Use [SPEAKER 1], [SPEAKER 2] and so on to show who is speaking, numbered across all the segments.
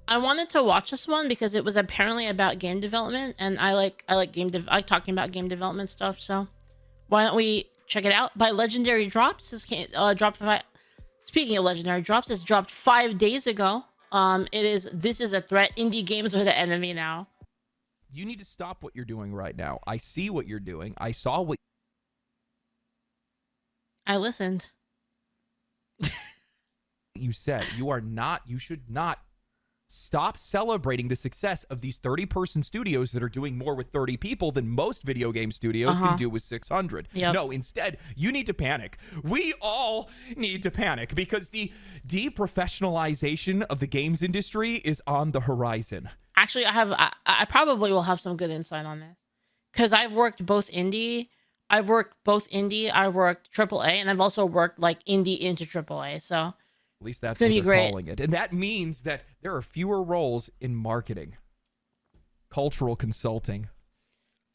[SPEAKER 1] I wanted to watch this one because it was apparently about game development, and I like I like talking about game development stuff. So why don't we check it out? By Legendary Drops. This came dropped. Speaking of Legendary Drops, it's dropped 5 days ago. This is a threat. Indie games are the enemy now.
[SPEAKER 2] You need to stop what you're doing right now. I see what you're doing. I saw what
[SPEAKER 1] I listened.
[SPEAKER 2] you said. You should not stop celebrating the success of these 30-person studios that are doing more with 30 people than most video game studios can do with 600.
[SPEAKER 1] Yep.
[SPEAKER 2] No, instead, you need to panic. We all need to panic because the deprofessionalization of the games industry is on the horizon.
[SPEAKER 1] Actually, I probably will have some good insight on this because I've worked indie, I've worked AAA, and I've also worked like indie into AAA. So
[SPEAKER 2] at least that's what they're calling it. And that means that there are fewer roles in marketing, cultural consulting.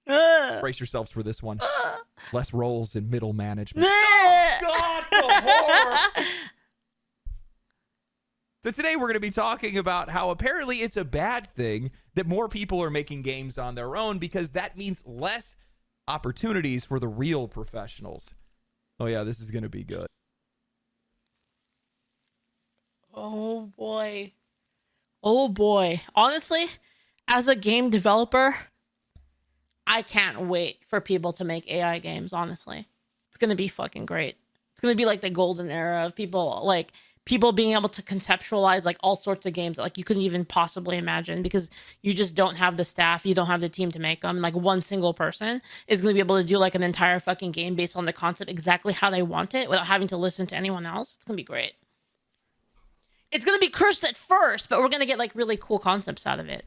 [SPEAKER 2] Brace yourselves for this one. Less roles in middle management. Oh, God, the horror. So today we're going to be talking about how apparently it's a bad thing that more people are making games on their own because that means less opportunities for the real professionals. Oh, yeah, this is going to be good.
[SPEAKER 1] Oh boy. Oh boy. Honestly, as a game developer, I can't wait for people to make AI games, honestly. It's going to be fucking great. It's going to be like the golden era of people being able to conceptualize like all sorts of games that like you couldn't even possibly imagine because you just don't have the staff, you don't have the team to make them. Like one single person is going to be able to do like an entire fucking game based on the concept exactly how they want it without having to listen to anyone else. It's going to be great. It's going to be cursed at first, but we're going to get like really cool concepts out of it.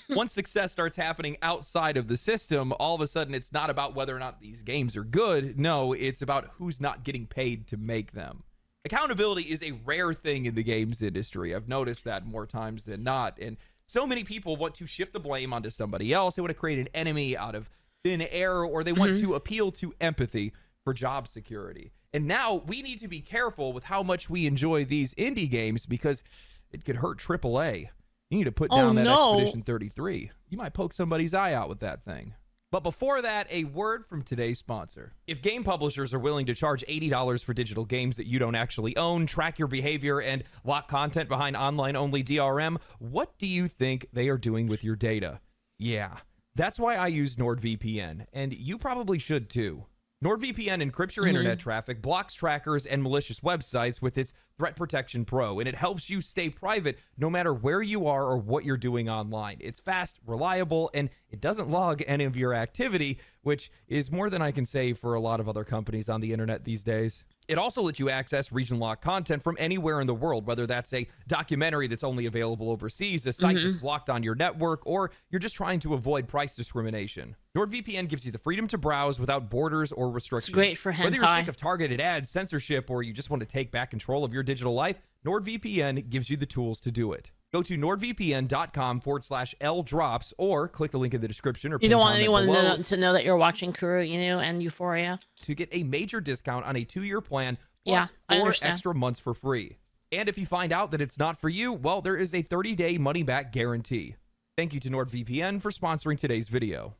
[SPEAKER 2] Once success starts happening outside of the system, all of a sudden it's not about whether or not these games are good. No, it's about who's not getting paid to make them. Accountability is a rare thing in the games industry. I've noticed that more times than not. And so many people want to shift the blame onto somebody else. They want to create an enemy out of thin air, or they want to appeal to empathy for job security. And now we need to be careful with how much we enjoy these indie games because it could hurt AAA. You need to put down Expedition 33. You might poke somebody's eye out with that thing. But before that, a word from today's sponsor. If game publishers are willing to charge $80 for digital games that you don't actually own, track your behavior, and lock content behind online-only DRM, what do you think they are doing with your data? Yeah, that's why I use NordVPN, and you probably should too. NordVPN encrypts your internet traffic, blocks trackers and malicious websites with its Threat Protection Pro, and it helps you stay private no matter where you are or what you're doing online. It's fast, reliable, and it doesn't log any of your activity, which is more than I can say for a lot of other companies on the internet these days. It also lets you access region-locked content from anywhere in the world, whether that's a documentary that's only available overseas, a site that's blocked on your network, or you're just trying to avoid price discrimination. NordVPN gives you the freedom to browse without borders or restrictions.
[SPEAKER 1] It's great for hentai.
[SPEAKER 2] Whether you're sick of targeted ads, censorship, or you just want to take back control of your digital life, NordVPN gives you the tools to do it. Go to nordvpn.com/LDrops or click the link in the description or
[SPEAKER 1] you don't want anyone to know that you're watching Kuru Inu and Euphoria
[SPEAKER 2] to get a major discount on a 2-year plan
[SPEAKER 1] plus
[SPEAKER 2] 4 extra months for free. And if you find out that it's not for you, well, there is a 30-day money-back guarantee. Thank you to NordVPN for sponsoring today's video.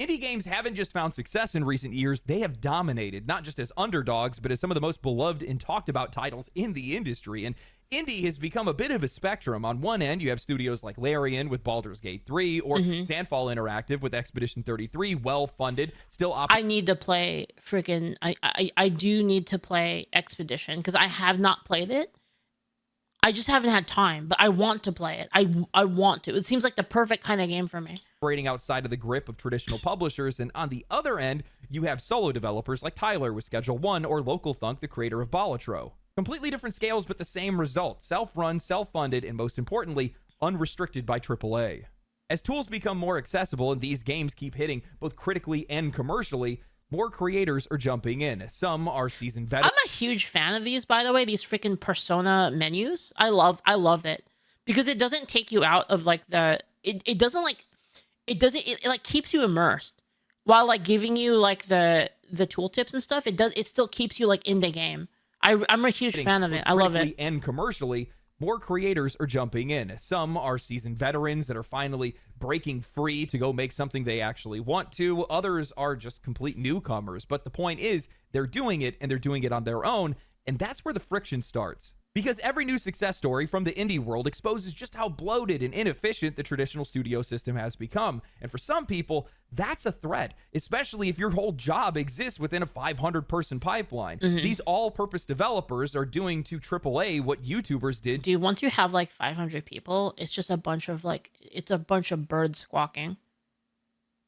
[SPEAKER 2] Indie games haven't just found success in recent years, they have dominated, not just as underdogs, but as some of the most beloved and talked about titles in the industry. And indie has become a bit of a spectrum. On one end, you have studios like Larian with Baldur's Gate 3 or Sandfall Interactive with Expedition 33, well-funded, still
[SPEAKER 1] I need to play freaking... I do need to play Expedition because I have not played it. I just haven't had time, but I want to play it. I want to. It seems like the perfect kind of game for me.
[SPEAKER 2] Operating outside of the grip of traditional publishers, and on the other end, you have solo developers like Tyler with Schedule 1 or Local Thunk, the creator of Balatro. Completely different scales, but the same result. Self-run, self-funded, and most importantly, unrestricted by AAA. As tools become more accessible and these games keep hitting both critically and commercially, more creators are jumping in. Some are seasoned veterans.
[SPEAKER 1] I'm a huge fan of these, by the way, these freaking persona menus. I love it because it doesn't take you out of like it like keeps you immersed while like giving you like the tooltips and stuff. It still keeps you like in the game. I'm a huge fan of it. I love it.
[SPEAKER 2] And commercially, more creators are jumping in. Some are seasoned veterans that are finally breaking free to go make something they actually want to. Others are just complete newcomers. But the point is, they're doing it, and they're doing it on their own. And that's where the friction starts. Because every new success story from the indie world exposes just how bloated and inefficient the traditional studio system has become. And for some people, that's a threat, especially if your whole job exists within a 500-person pipeline. These all-purpose developers are doing to AAA what YouTubers did.
[SPEAKER 1] Dude, once you have like 500 people, it's just a bunch of it's a bunch of birds squawking.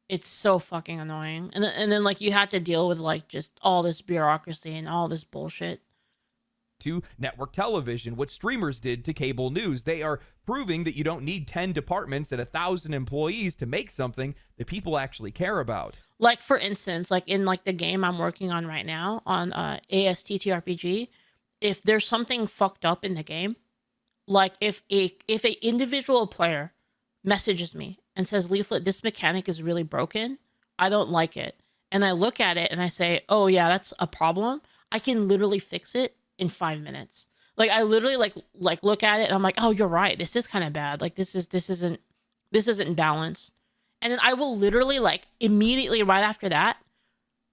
[SPEAKER 1] It's so fucking annoying. And then like you have to deal with like just all this bureaucracy and all this bullshit.
[SPEAKER 2] To network television, what streamers did to cable news. They are proving that you don't need 10 departments and 1,000 employees to make something that people actually care about.
[SPEAKER 1] Like, for instance, like in like the game I'm working on right now on ASTTRPG, if there's something fucked up in the game, like if a individual player messages me and says, Leaflit, this mechanic is really broken, I don't like it, and I look at it and I say, oh yeah, that's a problem, I can literally fix it in 5 minutes. Like I literally like look at it and I'm like, oh, you're right, this is kind of bad, like this isn't balanced. And then I will literally like immediately right after that,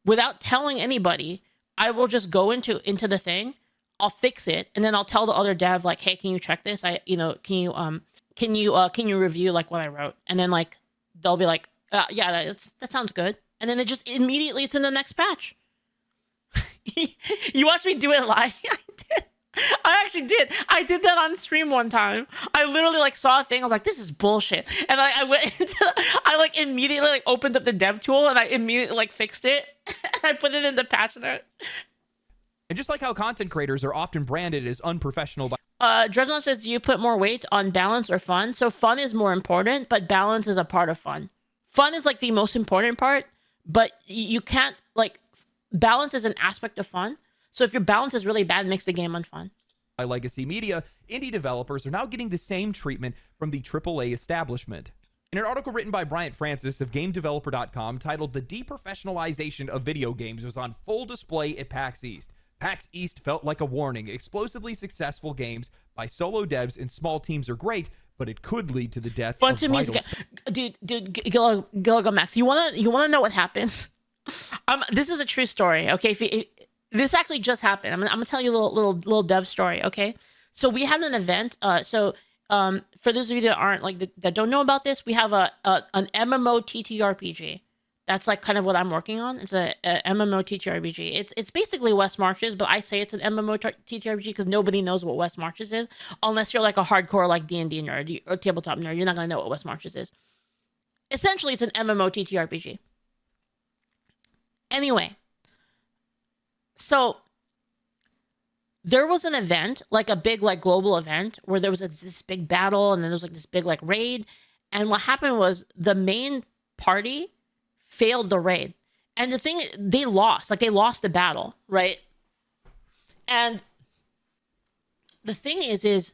[SPEAKER 1] without telling anybody, I will just go into the thing, I'll fix it, and then I'll tell the other dev like, hey, can you check this? Can you review like what I wrote? And then like they'll be like, yeah, that sounds good. And then it just immediately it's in the next patch. You watched me do it live? I did. I actually did. I did that on stream one time. I literally like saw a thing. I was like, this is bullshit. And I went into, I like immediately like opened up the dev tool and I immediately like fixed it. And I put it in the patch note.
[SPEAKER 2] And just like how content creators are often branded as unprofessional by
[SPEAKER 1] Dreadnought says, do you put more weight on balance or fun? So fun is more important, but balance is a part of fun. Fun is like the most important part, but you can't like, balance is an aspect of fun. So if your balance is really bad, it makes the game unfun.
[SPEAKER 2] By legacy media, indie developers are now getting the same treatment from the AAA establishment. In an article written by Bryant Francis of GameDeveloper.com titled "The Deprofessionalization of Video Games" was on full display at PAX East. PAX East felt like a warning. Explosively successful games by solo devs and small teams are great, but it could lead to the death
[SPEAKER 1] Fun
[SPEAKER 2] of
[SPEAKER 1] to me is, dude, Gilligan Max, you wanna know what happens? This is a true story, okay? This actually just happened. I'm gonna tell you a little dev story, okay? So we had an event. For those of you that aren't like that don't know about this, we have an MMO TTRPG. That's like kind of what I'm working on. It's a MMO TTRPG. It's basically West Marches, but I say it's an MMO TTRPG because nobody knows what West Marches is unless you're like a hardcore like D&D nerd or tabletop nerd. You're not gonna know what West Marches is. Essentially, it's an MMO TTRPG. Anyway, so there was an event, like a big like global event where there was this big battle and then there was like this big like raid. And what happened was the main party failed the raid. And the thing, they lost the battle, right? And the thing is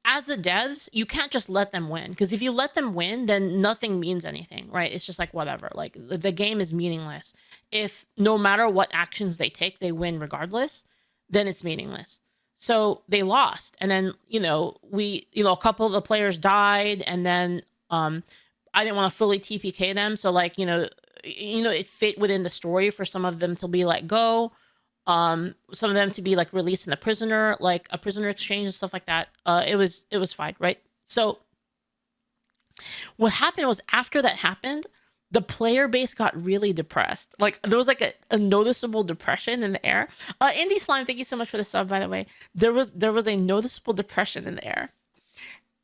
[SPEAKER 1] as the devs, you can't just let them win, because if you let them win, then nothing means anything, right? It's just like whatever, like the game is meaningless. If no matter what actions they take, they win regardless, then it's meaningless. So they lost. And then, a couple of the players died, and then I didn't want to fully TPK them. So like, it fit within the story for some of them to be let go. Some of them to be like released in a prisoner exchange and stuff like that. It was fine, right? So what happened was, after that happened, the player base got really depressed. Like there was like a noticeable depression in the air. Indie Slime, thank you so much for the sub, by the way. There was a noticeable depression in the air.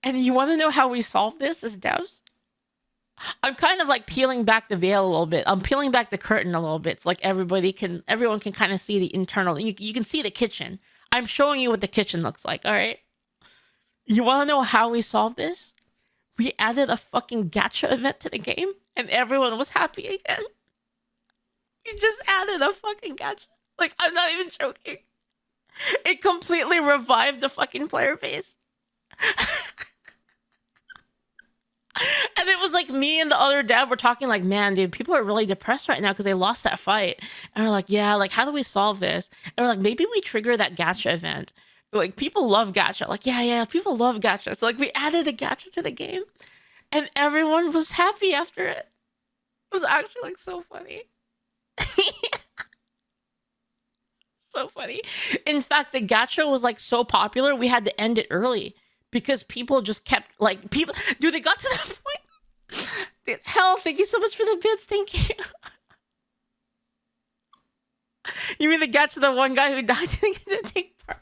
[SPEAKER 1] And you want to know how we solved this as devs? I'm kind of like peeling back the veil a little bit. I'm peeling back the curtain a little bit. It's like everyone can kind of see the internal. You can see the kitchen. I'm showing you what the kitchen looks like. All right. You want to know how we solved this? We added a fucking gacha event to the game, and everyone was happy again. We just added a fucking gacha. Like, I'm not even joking. It completely revived the fucking player base. And it was like me and the other dev were talking like, man, dude, people are really depressed right now because they lost that fight. And we're like, yeah, like, how do we solve this? And we're like, maybe we trigger that gacha event. Like people love gacha. Like yeah, people love gacha. So like we added a gacha to the game, and everyone was happy after it. It was actually like so funny. So funny. In fact, the gacha was like so popular, we had to end it early because people just kept like people. Dude, they got to that point. Dude, hell, thank you so much for the bits. Thank you. You mean the gacha, the one guy who died didn't take part?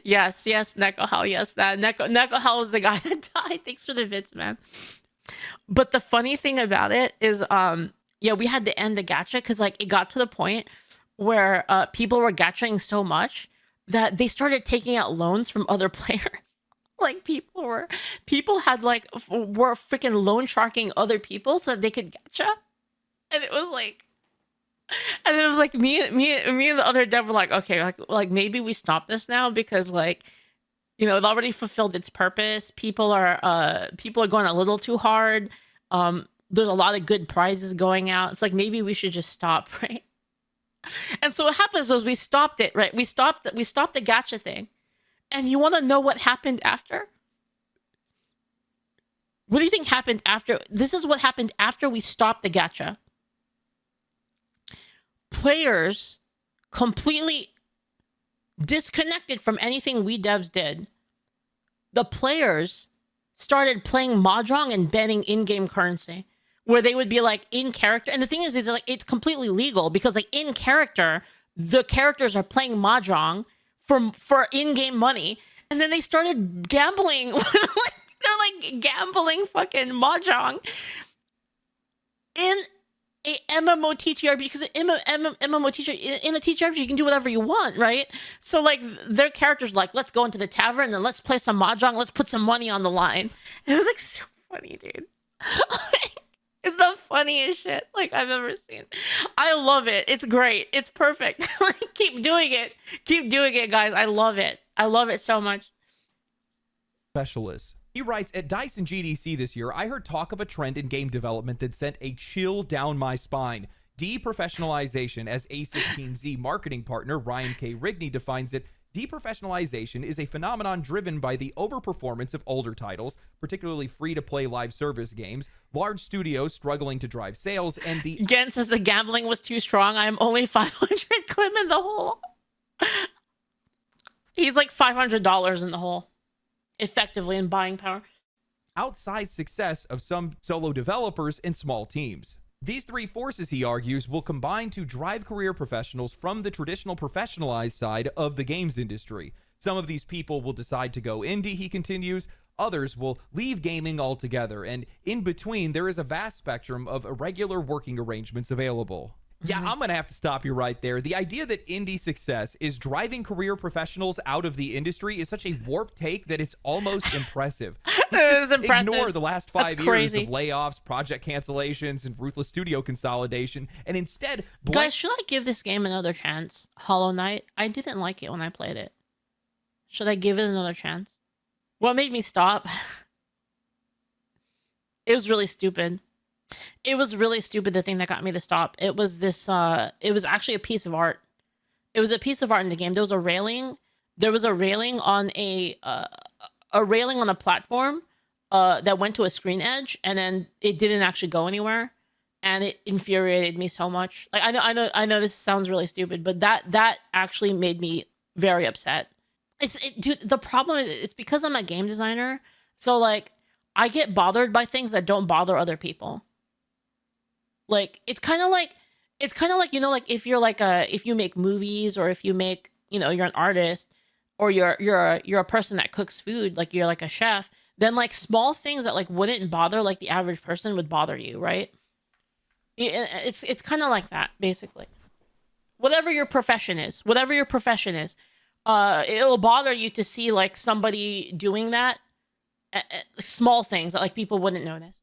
[SPEAKER 1] Yes, Neko Hell, yes, that Neko Hell was the guy that died. Thanks for the bits, man. But the funny thing about it is, yeah, we had to end the gacha because like it got to the point where people were gachaing so much that they started taking out loans from other players. Like people had like were freaking loan sharking other people so that they could gacha, and it was like, and it was like me and the other dev were like, okay, like maybe we stop this now because like, you know, it already fulfilled its purpose. People are going a little too hard. There's a lot of good prizes going out. It's like maybe we should just stop, right? And so what happens was we stopped it, right? We stopped the gacha thing. And you want to know what happened after? What do you think happened after? This is what happened after we stopped the gacha. Players completely disconnected from anything we devs did. The players started playing mahjong and betting in-game currency, where they would be like in character. And the thing is like it's completely legal because like in character, the characters are playing mahjong for in-game money, and then they started gambling. Like they're like gambling fucking mahjong in a MMO TTRPG, because in a TTRPG you can do whatever you want, right? So like their characters like, let's go into the tavern and let's play some mahjong, let's put some money on the line. And it was like so funny, dude. It's the funniest shit like I've ever seen. I love it. It's great. It's perfect. Like keep doing it, guys. I love it so much.
[SPEAKER 2] Specialists. He writes, at DICE and GDC this year, I heard talk of a trend in game development that sent a chill down my spine. Deprofessionalization, as A16Z marketing partner Ryan K. Rigney defines it. Deprofessionalization is a phenomenon driven by the overperformance of older titles, particularly free-to-play live service games, large studios struggling to drive sales, and the...
[SPEAKER 1] Gen says the gambling was too strong. I am only 500 Klim in the hole. He's like $500 in the hole, effectively, in buying power.
[SPEAKER 2] outsized success of some solo developers and small teams. These three forces, he argues, will combine to drive career professionals from the traditional professionalized side of the games industry. Some of these people will decide to go indie, he continues. Others will leave gaming altogether. And in between, there is a vast spectrum of irregular working arrangements available. Yeah, I'm going to have to stop you right there. The idea that indie success is driving career professionals out of the industry is such a warped take that it's almost impressive.
[SPEAKER 1] It is impressive.
[SPEAKER 2] Ignore the last 5 years
[SPEAKER 1] crazy.
[SPEAKER 2] of layoffs, project cancellations, and ruthless studio consolidation, and instead...
[SPEAKER 1] Guys, should I give this game another chance? Hollow Knight? I didn't like it when I played it. Should I give it another chance? What made me stop? It was really stupid. It was really stupid, the thing that got me to stop. It was this, it was actually a piece of art. It was a piece of art in the game. There was a railing. There was a railing on a railing on a platform that went to a screen edge, and then it didn't actually go anywhere. And it infuriated me so much. Like, I know this sounds really stupid, but that actually made me very upset. Dude, the problem is it's because I'm a game designer. So like, I get bothered by things that don't bother other people. Like, it's kind of like, you know, like if you're like if you make movies, or if you make, you know, you're an artist, or you're a person that cooks food, like you're like a chef, then like small things that like wouldn't bother like the average person would bother you, right? It's kind of like that, basically. Whatever your profession is, it'll bother you to see like somebody doing that, small things that like people wouldn't notice.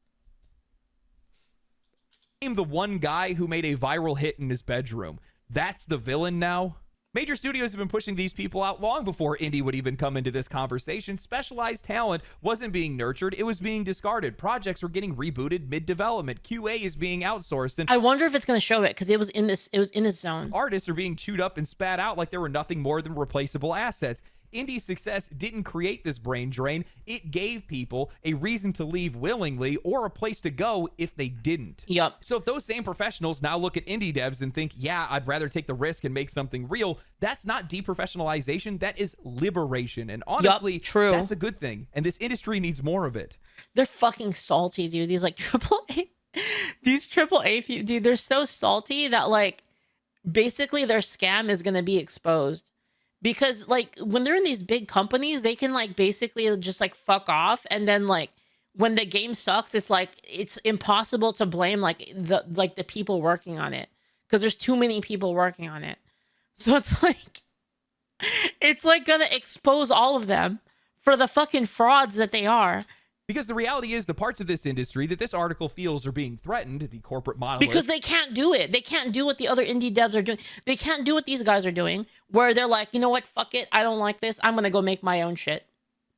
[SPEAKER 2] Name the one guy who made a viral hit in his bedroom. That's the villain now. Major studios have been pushing these people out long before indie would even come into this conversation. Specialized talent wasn't being nurtured, it was being discarded. Projects were getting rebooted mid-development. QA is being outsourced, and
[SPEAKER 1] I wonder if it's going to show it, because it was in this zone.
[SPEAKER 2] artists are being chewed up and spat out like they were nothing more than replaceable assets. Indie's success didn't create this brain drain. It gave people a reason to leave willingly or a place to go if they didn't.
[SPEAKER 1] Yup.
[SPEAKER 2] So if those same professionals now look at indie devs and think, yeah, I'd rather take the risk and make something real, that's not deprofessionalization. That is liberation. And honestly,
[SPEAKER 1] true.
[SPEAKER 2] That's a good thing. And this industry needs more of it.
[SPEAKER 1] They're fucking salty, dude. These like AAA, these AAA, dude, they're so salty that like basically their scam is going to be exposed. Because like when they're in these big companies, they can like basically just like fuck off, and then like when the game sucks, it's like it's impossible to blame like the people working on it, because there's too many people working on it. So it's like gonna expose all of them for the fucking frauds that they are.
[SPEAKER 2] Because the reality is the parts of this industry that this article feels are being threatened, the corporate model.
[SPEAKER 1] Because they can't do it. They can't do what the other indie devs are doing. They can't do what these guys are doing, where they're like, you know what, fuck it, I don't like this, I'm gonna go make my own shit.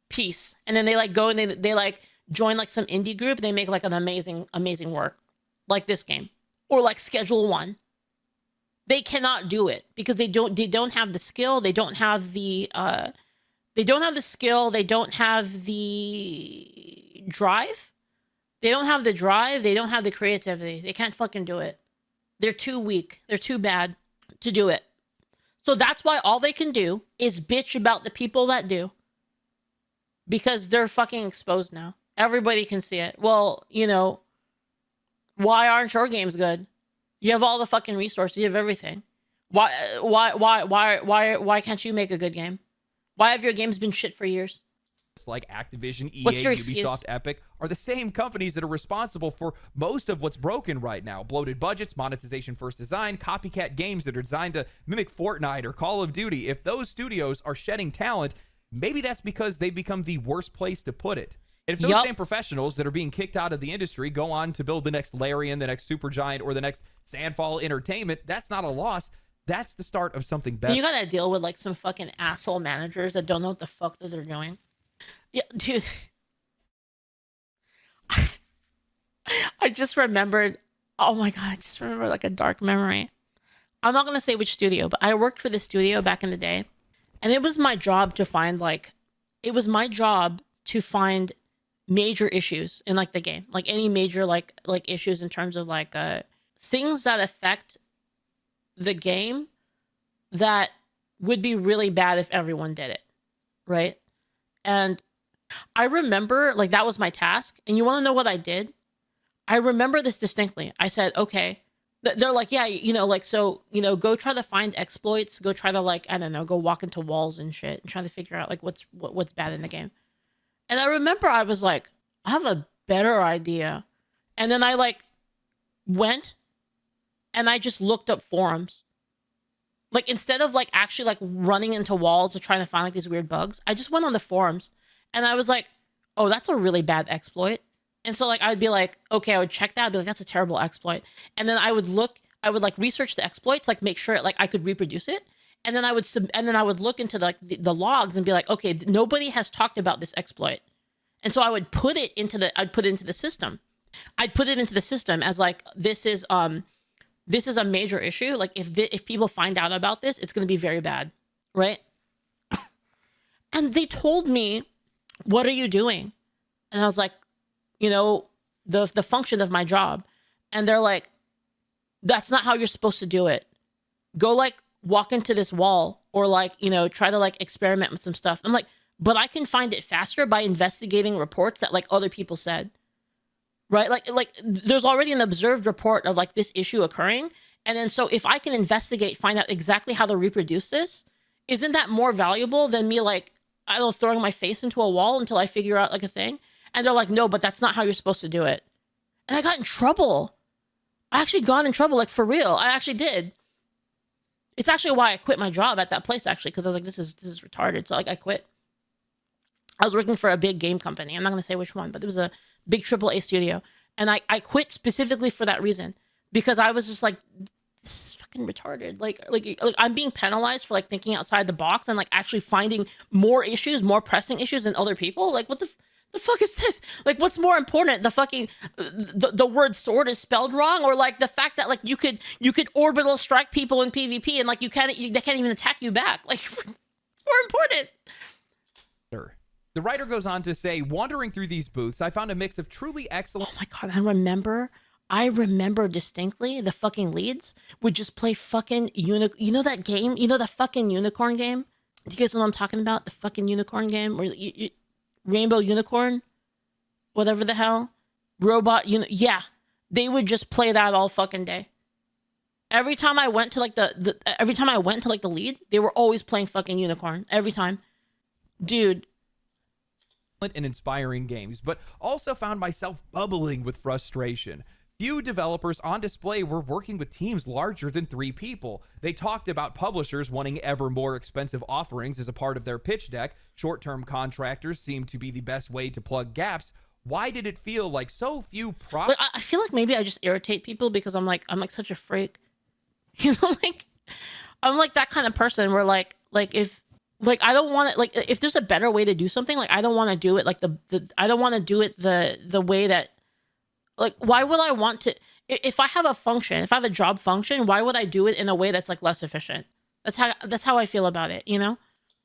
[SPEAKER 1] Peace. And then they like go and they like join like some indie group, they make like an amazing work. Like this game. Or like Schedule 1. They cannot do it because they don't have the skill, they don't have the skill, they don't have the drive. They don't have the drive, they don't have the creativity. They can't fucking do it. They're too weak. They're too bad to do it. So that's why all they can do is bitch about the people that do. Because they're fucking exposed now. Everybody can see it. Well, you know, why aren't your games good? You have all the fucking resources, you have everything. Why can't you make a good game? Why have your games been shit for years?
[SPEAKER 2] Like Activision, EA,
[SPEAKER 1] What's your
[SPEAKER 2] Ubisoft,
[SPEAKER 1] excuse?
[SPEAKER 2] Epic are the same companies that are responsible for most of what's broken right now. Bloated budgets, monetization first design, copycat games that are designed to mimic Fortnite or Call of Duty. If those studios are shedding talent, maybe that's because they've become the worst place to put it. And if those same professionals that are being kicked out of the industry go on to build the next Larian, the next Supergiant, or the next Sandfall Entertainment, that's not a loss. That's the start of something better.
[SPEAKER 1] You gotta deal with like some fucking asshole managers that don't know what the fuck that they're doing. Yeah, dude. I just remembered. Oh my god, I just remembered like a dark memory. I'm not gonna say which studio, but I worked for this studio back in the day, and it was my job to find major issues in like the game, like any major like issues in terms of like things that affect the game that would be really bad if everyone did it, right? And I remember like that was my task. And you want to know what I did? I remember this distinctly. I said, okay. They're like, yeah, you know, like, so, you know, go try to find exploits, go try to like, I don't know, go walk into walls and shit and try to figure out like what's bad in the game. And I remember I was like, I have a better idea. And then I like went and I just looked up forums. Like instead of like actually like running into walls or trying to find like these weird bugs, I just went on the forums and I was like, oh, that's a really bad exploit. And so like I'd be like, okay, I would check that. I'd be like, that's a terrible exploit. And then I would like research the exploit to like make sure like I could reproduce it. And then I would look into like the logs and be like, okay, nobody has talked about this exploit. And so I would put it into the system. I'd put it into the system as like, this is a major issue. Like if people find out about this, it's going to be very bad. Right. And they told me, what are you doing? And I was like, you know, the function of my job. And they're like, that's not how you're supposed to do it. Go like walk into this wall or like, you know, try to like experiment with some stuff. I'm like, but I can find it faster by investigating reports that like other people said. Right? Like there's already an observed report of like this issue occurring. And then so if I can investigate, find out exactly how to reproduce this, isn't that more valuable than me like, I don't know, throwing my face into a wall until I figure out like a thing? And they're like, no, but that's not how you're supposed to do it. And I got in trouble. I actually got in trouble, like for real. I actually did. It's actually why I quit my job at that place, actually, because I was like, this is retarded. So like I quit. I was working for a big game company. I'm not going to say which one, but it was a big AAA studio. And I quit specifically for that reason, because I was just like, this is fucking retarded. Like I'm being penalized for like thinking outside the box and like actually finding more issues, more pressing issues than other people. Like what the fuck is this? Like what's more important? The fucking the word sword is spelled wrong, or like the fact that like you could orbital strike people in PvP and like they can't even attack you back. Like it's more important.
[SPEAKER 2] The writer goes on to say, wandering through these booths, I found a mix of truly excellent.
[SPEAKER 1] Oh my god, I remember distinctly the fucking leads would just play fucking you know that game? You know that fucking unicorn game? Do you guys know what I'm talking about? The fucking unicorn game where Rainbow Unicorn? Whatever the hell. Robot, yeah. They would just play that all fucking day. Every time I went to like the lead, they were always playing fucking unicorn. Every time. Dude.
[SPEAKER 2] And inspiring games, but also found myself bubbling with frustration. Few developers on display were working with teams larger than 3 people. They talked about publishers wanting ever more expensive offerings as a part of their pitch deck. Short-term contractors seemed to be the best way to plug gaps. Why did it feel like so few
[SPEAKER 1] I feel like maybe I just irritate people because I'm like such a freak. You know, like I'm like that kind of person where like if like I don't want to like if there's a better way to do something, like I don't want to do it like I don't want to do it the way that like why would I want to if I have a function, if I have a job function, why would I do it in a way that's like less efficient? That's how I feel about it, you know?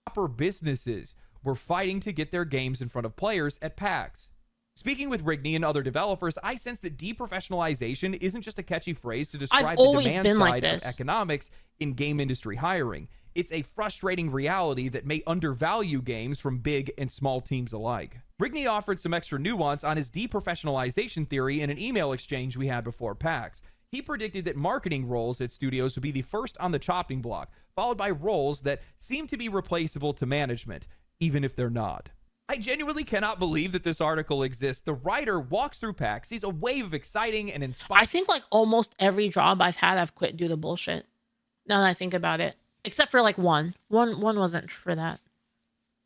[SPEAKER 2] Proper businesses were fighting to get their games in front of players at PAX. Speaking with Rigney and other developers, I sense that deprofessionalization isn't just a catchy phrase to describe the demand side of economics in game industry hiring. It's a frustrating reality that may undervalue games from big and small teams alike. Rigney offered some extra nuance on his deprofessionalization theory in an email exchange we had before PAX. He predicted that marketing roles at studios would be the first on the chopping block, followed by roles that seem to be replaceable to management, even if they're not. I genuinely cannot believe that this article exists. The writer walks through PAX, sees a wave of exciting and inspiring.
[SPEAKER 1] I think like almost every job I've had, I've quit due to bullshit. Now that I think about it. Except for like one wasn't for that.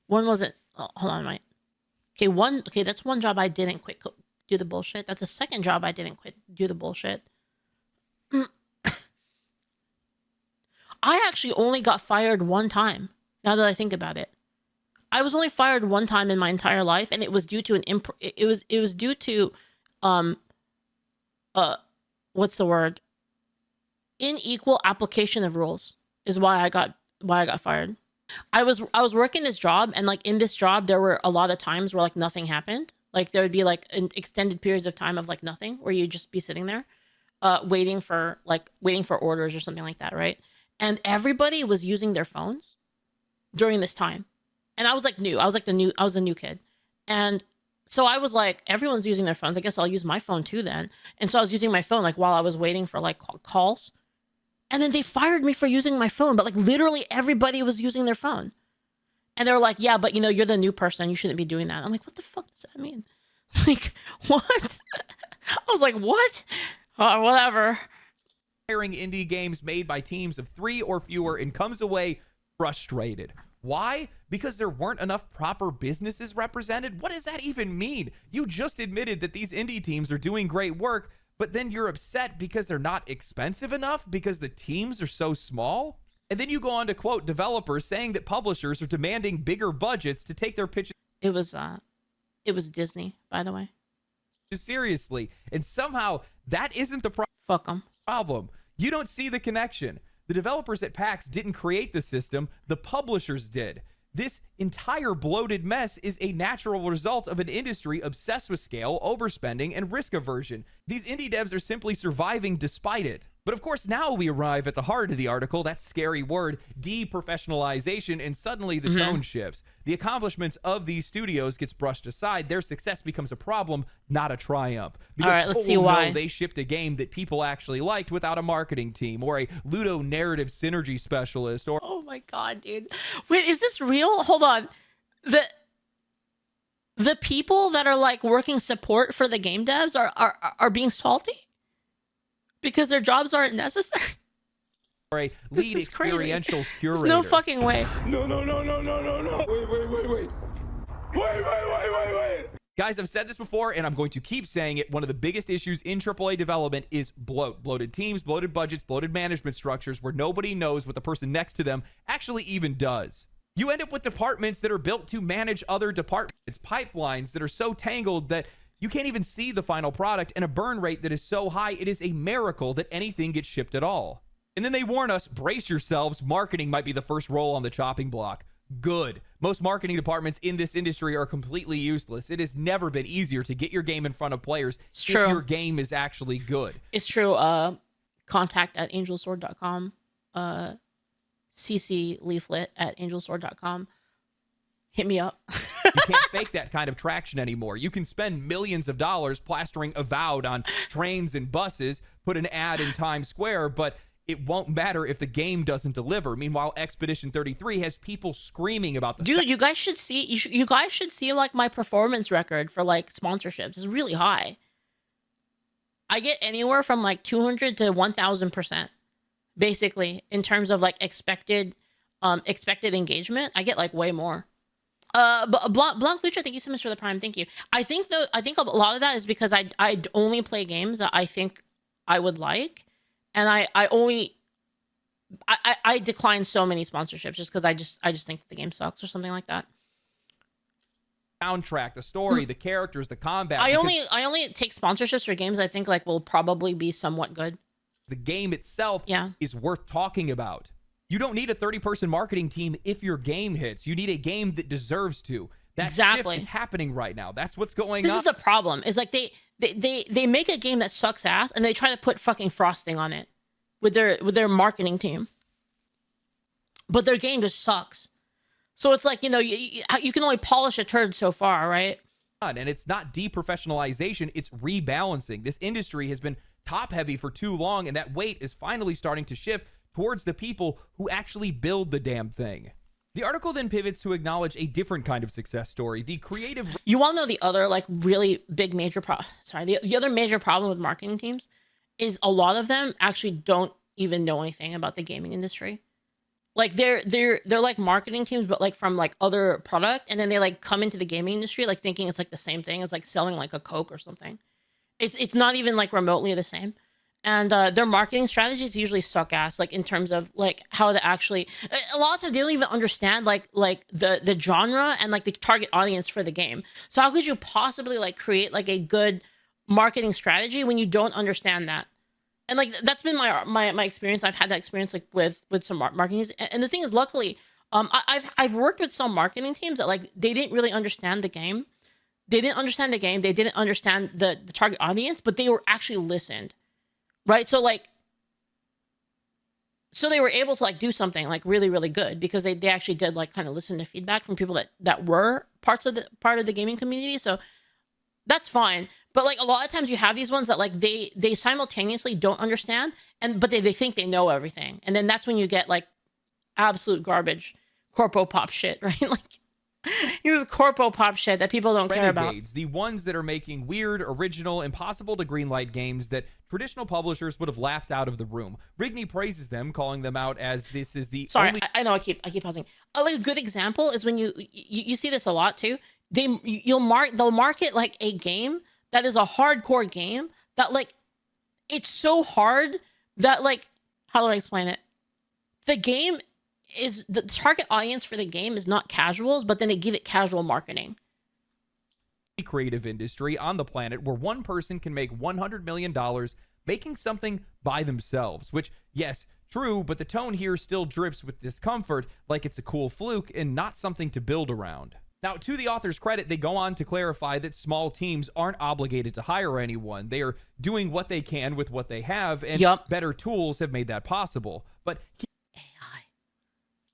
[SPEAKER 1] One wasn't. Oh, hold on, mate. Okay, that's one job I didn't quit due to bullshit. That's a second job I didn't quit due to bullshit. I actually only got fired one time. Now that I think about it, I was only fired one time in my entire life, and it was due to it was due to what's the word? Unequal application of rules. Is why I got fired. I was working this job, and like in this job there were a lot of times where like nothing happened. Like there would be like an extended periods of time of like nothing, where you'd just be sitting there waiting for orders or something like that, right? And everybody was using their phones during this time. And I was like new. I was a new kid. And so I was like, everyone's using their phones. I guess I'll use my phone too then. And so I was using my phone like while I was waiting for like calls. And then they fired me for using my phone, but like literally everybody was using their phone. And they were like, yeah, but you're the new person. You shouldn't be doing that. I'm like, what the fuck does that mean? Like, what? I was like, what? Whatever.
[SPEAKER 2] Hiring indie games made by teams of 3 or fewer and comes away frustrated. Why? Because there weren't enough proper businesses represented? What does that even mean? You just admitted that these indie teams are doing great work, but then you're upset because they're not expensive enough because the teams are so small? And then you go on to quote developers saying that publishers are demanding bigger budgets to take their pitches.
[SPEAKER 1] It was Disney, by the way.
[SPEAKER 2] Seriously. And somehow that isn't the
[SPEAKER 1] Fuck them.
[SPEAKER 2] problem. You don't see the connection. The developers at PAX didn't create the system. The publishers did. This entire bloated mess is a natural result of an industry obsessed with scale, overspending, and risk aversion. These indie devs are simply surviving despite it. But of course, now we arrive at the heart of the article, that scary word, deprofessionalization, and suddenly the tone shifts. The accomplishments of these studios gets brushed aside. Their success becomes a problem, not a triumph. Because,
[SPEAKER 1] all right, let's see why.
[SPEAKER 2] They shipped a game that people actually liked without a marketing team, or a Ludo narrative synergy specialist, or...
[SPEAKER 1] Oh my god, dude. Wait, is this real? Hold on. The people that are like working support for the game devs are being salty? Because their jobs aren't necessary?
[SPEAKER 2] Or a lead experiential curator.
[SPEAKER 1] There's no fucking way.
[SPEAKER 3] No. Wait.
[SPEAKER 2] Guys, I've said this before, and I'm going to keep saying it. One of the biggest issues in AAA development is bloat. Bloated teams, bloated budgets, bloated management structures where nobody knows what the person next to them actually even does. You end up with departments that are built to manage other departments, pipelines that are so tangled that you can't even see the final product, and a burn rate that is so high, it is a miracle that anything gets shipped at all. And then they warn us, brace yourselves, marketing might be the first roll on the chopping block. Good. Most marketing departments in this industry are completely useless. It has never been easier to get your game in front of players if your game is actually good.
[SPEAKER 1] It's true. Contact at angelsword.com. CC Leaflit at angelsword.com. Hit me up.
[SPEAKER 2] You can't fake that kind of traction anymore. You can spend millions of dollars plastering Avowed on trains and buses, put an ad in Times Square, but it won't matter if the game doesn't deliver. Meanwhile, Expedition 33 has people screaming about the
[SPEAKER 1] Dude, you guys should see you guys should see like my performance record for like sponsorships. It's really high. I get anywhere from like 200 to 1000% basically in terms of like expected engagement. I get like way more. But Blanc Lucha, thank you so much for the prime. Thank you. I think a lot of that is because I only play games that I think I would like. And I decline so many sponsorships just because I just think that the game sucks or something like that.
[SPEAKER 2] Soundtrack, the story, the characters, the combat.
[SPEAKER 1] I only take sponsorships for games I think like will probably be somewhat good.
[SPEAKER 2] The game itself is worth talking about. You don't need a 30-person marketing team if your game hits. You need a game that deserves to. That shift is happening right now. That's what's going on.
[SPEAKER 1] This is the problem. Is like they make a game that sucks ass and they try to put fucking frosting on it with their marketing team. But their game just sucks. So it's like, you know, you can only polish a turd so far, right?
[SPEAKER 2] And it's not deprofessionalization, it's rebalancing. This industry has been top heavy for too long, and that weight is finally starting to shift towards the people who actually build the damn thing. The article then pivots to acknowledge a different kind of success story. The creative...
[SPEAKER 1] You want to know the other like really big major the other major problem with marketing teams is a lot of them actually don't even know anything about the gaming industry. Like they're like marketing teams, but like from like other product, and then they like come into the gaming industry like thinking it's like the same thing as like selling like a Coke or something. It's not even like remotely the same. And their marketing strategies usually suck ass, like in terms of like how to actually, a lot of times they don't even understand like the genre and like the target audience for the game. So how could you possibly like create like a good marketing strategy when you don't understand that? And like that's been my experience. I've had that experience like with some marketing teams. And the thing is, luckily, I've worked with some marketing teams that like they didn't really understand the game. They didn't understand the game. They didn't understand the target audience, but they were actually listened. Right. So like, so they were able to like do something like really, really good because they actually did like kind of listen to feedback from people that were part of the gaming community. So that's fine. But like a lot of times you have these ones that like they simultaneously don't understand but they think they know everything. And then that's when you get like absolute garbage corpo pop shit, right? Like this corpo pop shit that people don't care about.
[SPEAKER 2] The ones that are making weird, original, impossible to greenlight games that traditional publishers would have laughed out of the room. Rigney praises them, calling them out as this is the
[SPEAKER 1] only... I know I keep pausing. Like a good example is when you see this a lot too. They'll market like a game that is a hardcore game that like it's so hard that like, how do I explain it? The game is the target audience for the game is not casuals, but then they give it casual marketing.
[SPEAKER 2] Creative industry on the planet where one person can make $100 million making something by themselves, which, yes, true, but the tone here still drips with discomfort, like it's a cool fluke and not something to build around. Now, to the author's credit, they go on to clarify that small teams aren't obligated to hire anyone. They are doing what they can with what they have, and better tools have made that possible. But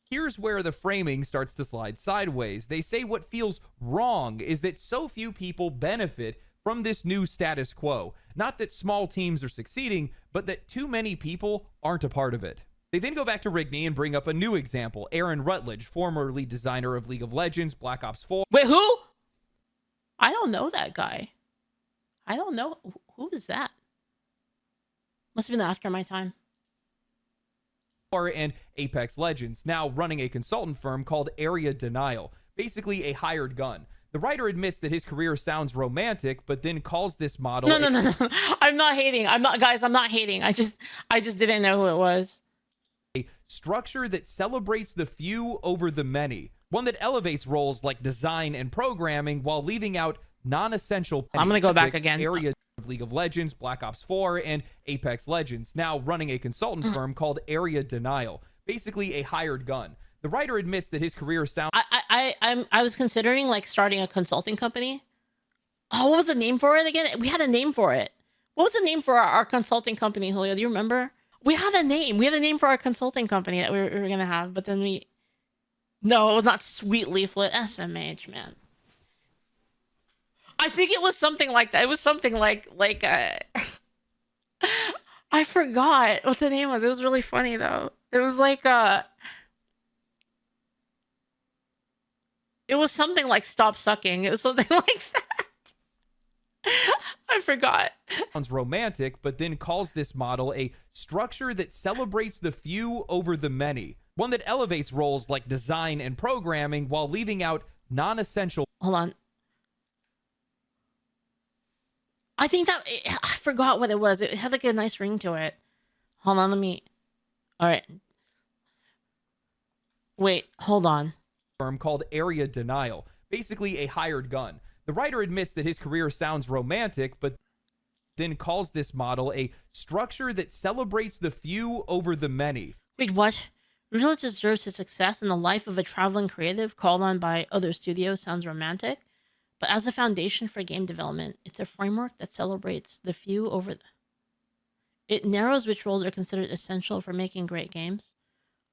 [SPEAKER 2] here's where the framing starts to slide sideways. They say what feels wrong is that so few people benefit from this new status quo. Not that small teams are succeeding, but that too many people aren't a part of it. They then go back to Rigney and bring up a new example. Aaron Rutledge, former lead designer of League of Legends, Black Ops 4.
[SPEAKER 1] Wait, who? I don't know that guy. I don't know. Who is that? Must have been after my time.
[SPEAKER 2] And Apex Legends, now running a consultant firm called Area Denial, basically a hired gun. The writer admits that his career sounds romantic, but then calls this model
[SPEAKER 1] No. I'm not hating. I'm not, guys. I'm not hating. I just didn't know who it was.
[SPEAKER 2] a structure that celebrates the few over the many, one that elevates roles like design and programming while leaving out non-essential.
[SPEAKER 1] I'm gonna go back again.
[SPEAKER 2] Area of League of Legends, Black Ops 4, and Apex Legends, now running a consultant firm called Area Denial, basically a hired gun. The writer admits that his career sounds.
[SPEAKER 1] I was considering like starting a consulting company. Oh, what was the name for it again? We had a name for it. What was the name for our consulting company, Julio? Do you remember? We had a name. We had a name for our consulting company that we were gonna have, but then no, it was not Sweet Leaflit. SMH, man. I think it was something like that. It was something like I forgot what the name was. It was really funny though. It was like it was something like Stop Sucking. It was something like that. I forgot.
[SPEAKER 2] Sounds romantic, but then calls this model a structure that celebrates the few over the many, one that elevates roles like design and programming while leaving out non-essential.
[SPEAKER 1] Hold on. I think that I forgot what it was. It had like a nice ring to it. Hold on, let me. All right. Wait, hold on.
[SPEAKER 2] Firm called Area Denial, basically a hired gun. The writer admits that his career sounds romantic, but then calls this model a structure that celebrates the few over the many.
[SPEAKER 1] Wait, what? Really deserves his success in the life of a traveling creative called on by other studios sounds romantic, but as a foundation for game development, it's a framework that celebrates the few over the... It narrows which roles are considered essential for making great games.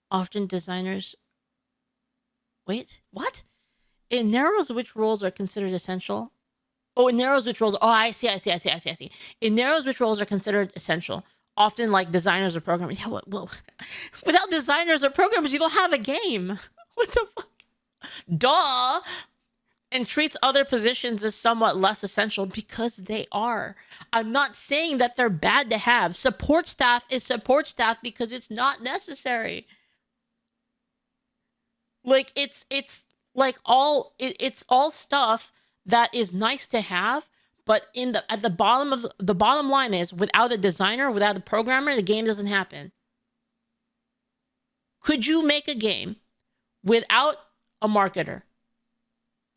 [SPEAKER 1] Often designers... Wait, what? It narrows which roles are considered essential. Oh, it narrows which roles... Oh, I see. It narrows which roles are considered essential. Often like designers or programmers. Yeah, well, without designers or programmers, you don't have a game. What the fuck? Duh! And treats other positions as somewhat less essential because they are. I'm not saying that they're bad to have. Support staff is support staff because it's not necessary. Like it's all stuff that is nice to have, but at the bottom line is without a designer, without a programmer, the game doesn't happen. Could you make a game without a marketer?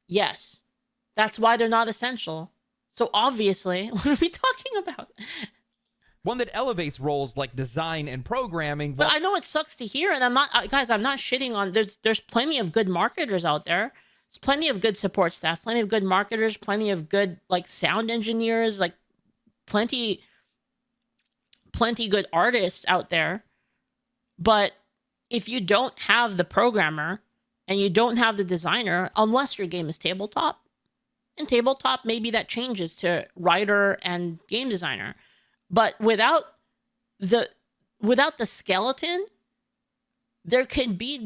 [SPEAKER 1] Yes. That's why they're not essential. So obviously, what are we talking about?
[SPEAKER 2] One that elevates roles like design and programming.
[SPEAKER 1] But I know it sucks to hear, and I'm not shitting on. There's plenty of good marketers out there. There's plenty of good support staff, plenty of good marketers, plenty of good like sound engineers, like plenty good artists out there. But if you don't have the programmer and you don't have the designer, unless your game is tabletop, and tabletop maybe that changes to writer and game designer. But without the skeleton, there can be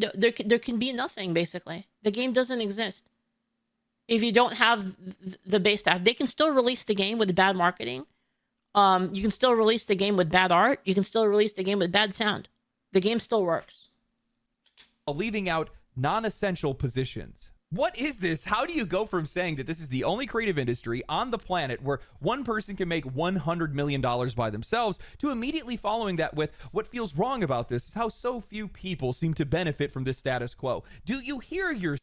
[SPEAKER 1] nothing. Basically, the game doesn't exist if you don't have the base staff. They can still release the game with bad marketing. You can still release the game with bad art. You can still release the game with bad sound. The game still works.
[SPEAKER 2] Leaving out non-essential positions. What is this? How do you go from saying that this is the only creative industry on the planet where one person can make $100 million by themselves to immediately following that with what feels wrong about this is how so few people seem to benefit from this status quo? Do you hear your...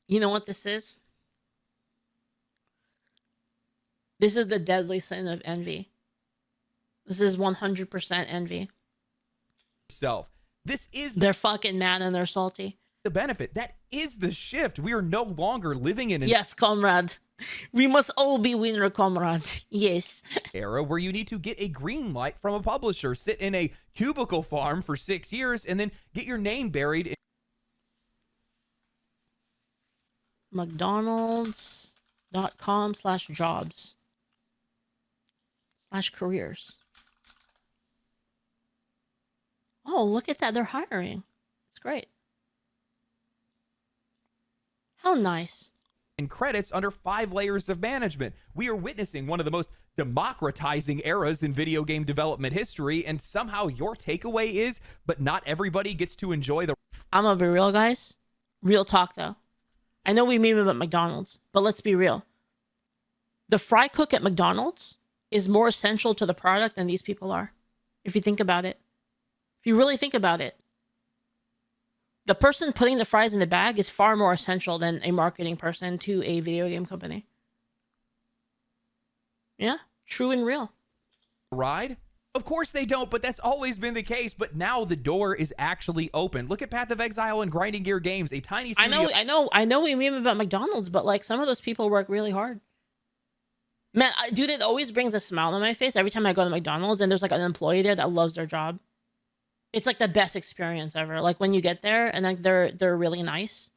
[SPEAKER 1] You know what this is? This is the deadly sin of envy. This is 100% envy.
[SPEAKER 2] Self. This is...
[SPEAKER 1] They're fucking mad and they're salty.
[SPEAKER 2] The benefit. That is the shift. We are no longer living in an...
[SPEAKER 1] Yes, comrade. We must all be winner, comrade. Yes.
[SPEAKER 2] ...era where you need to get a green light from a publisher, sit in a cubicle farm for 6 years, and then get your name buried in...
[SPEAKER 1] McDonald's.com/jobs/careers. Oh, look at that. They're hiring. It's great. How nice.
[SPEAKER 2] And credits under 5 layers of management. We are witnessing one of the most democratizing eras in video game development history, and somehow your takeaway is, but not everybody gets to enjoy the...
[SPEAKER 1] I'm gonna be real, guys. Real talk though. I know we meme about McDonald's, but let's be real. The fry cook at McDonald's is more essential to the product than these people are. If you think about it. If you really think about it. The person putting the fries in the bag is far more essential than a marketing person to a video game company. Yeah, true and real.
[SPEAKER 2] Ride? Of course they don't, but that's always been the case. But now the door is actually open. Look at Path of Exile and Grinding Gear Games, a tiny studio.
[SPEAKER 1] I know we meme about McDonald's, but like some of those people work really hard. Man, dude, it always brings a smile on my face every time I go to McDonald's and there's like an employee there that loves their job. It's like the best experience ever. Like when you get there and like they're really nice.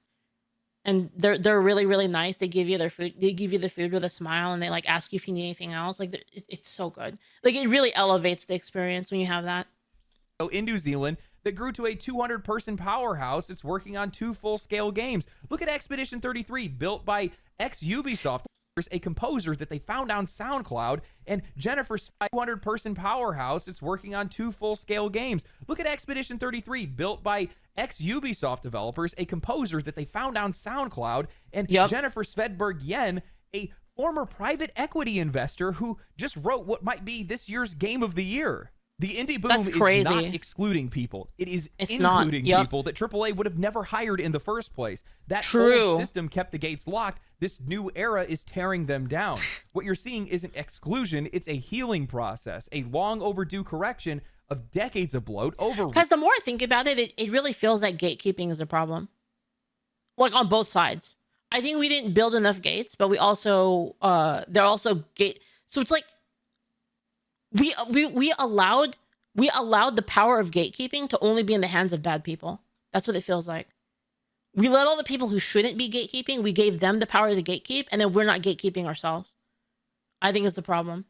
[SPEAKER 1] And they're really, really nice. They give you their food. They give you the food with a smile, and they like ask you if you need anything else. Like it's so good. Like it really elevates the experience when you have that.
[SPEAKER 2] In New Zealand, that grew to a 200-person powerhouse. It's working on 2 full-scale games. Look at Expedition 33, built by ex-Ubisoft, a composer that they found on SoundCloud, and Jennifer's 200-person powerhouse. It's working on 2 full-scale games. Look at Expedition 33, built by ex-Ubisoft developers, a composer that they found on SoundCloud, and Jennifer Svedberg Yen, a former private equity investor who just wrote what might be this year's Game of the Year. The indie boom is not excluding people. It's including people that AAA would have never hired in the first place. That old system kept the gates locked. This new era is tearing them down. What you're seeing isn't exclusion. It's a healing process, a long overdue correction of decades of bloat over.
[SPEAKER 1] Because the more I think about it, it really feels like gatekeeping is a problem. Like on both sides. I think we didn't build enough gates, but we also, they're also gate. So it's like, we allowed the power of gatekeeping to only be in the hands of bad people. That's what it feels like. We let all the people who shouldn't be gatekeeping, we gave them the power to gatekeep, and then we're not gatekeeping ourselves. I think it's the problem.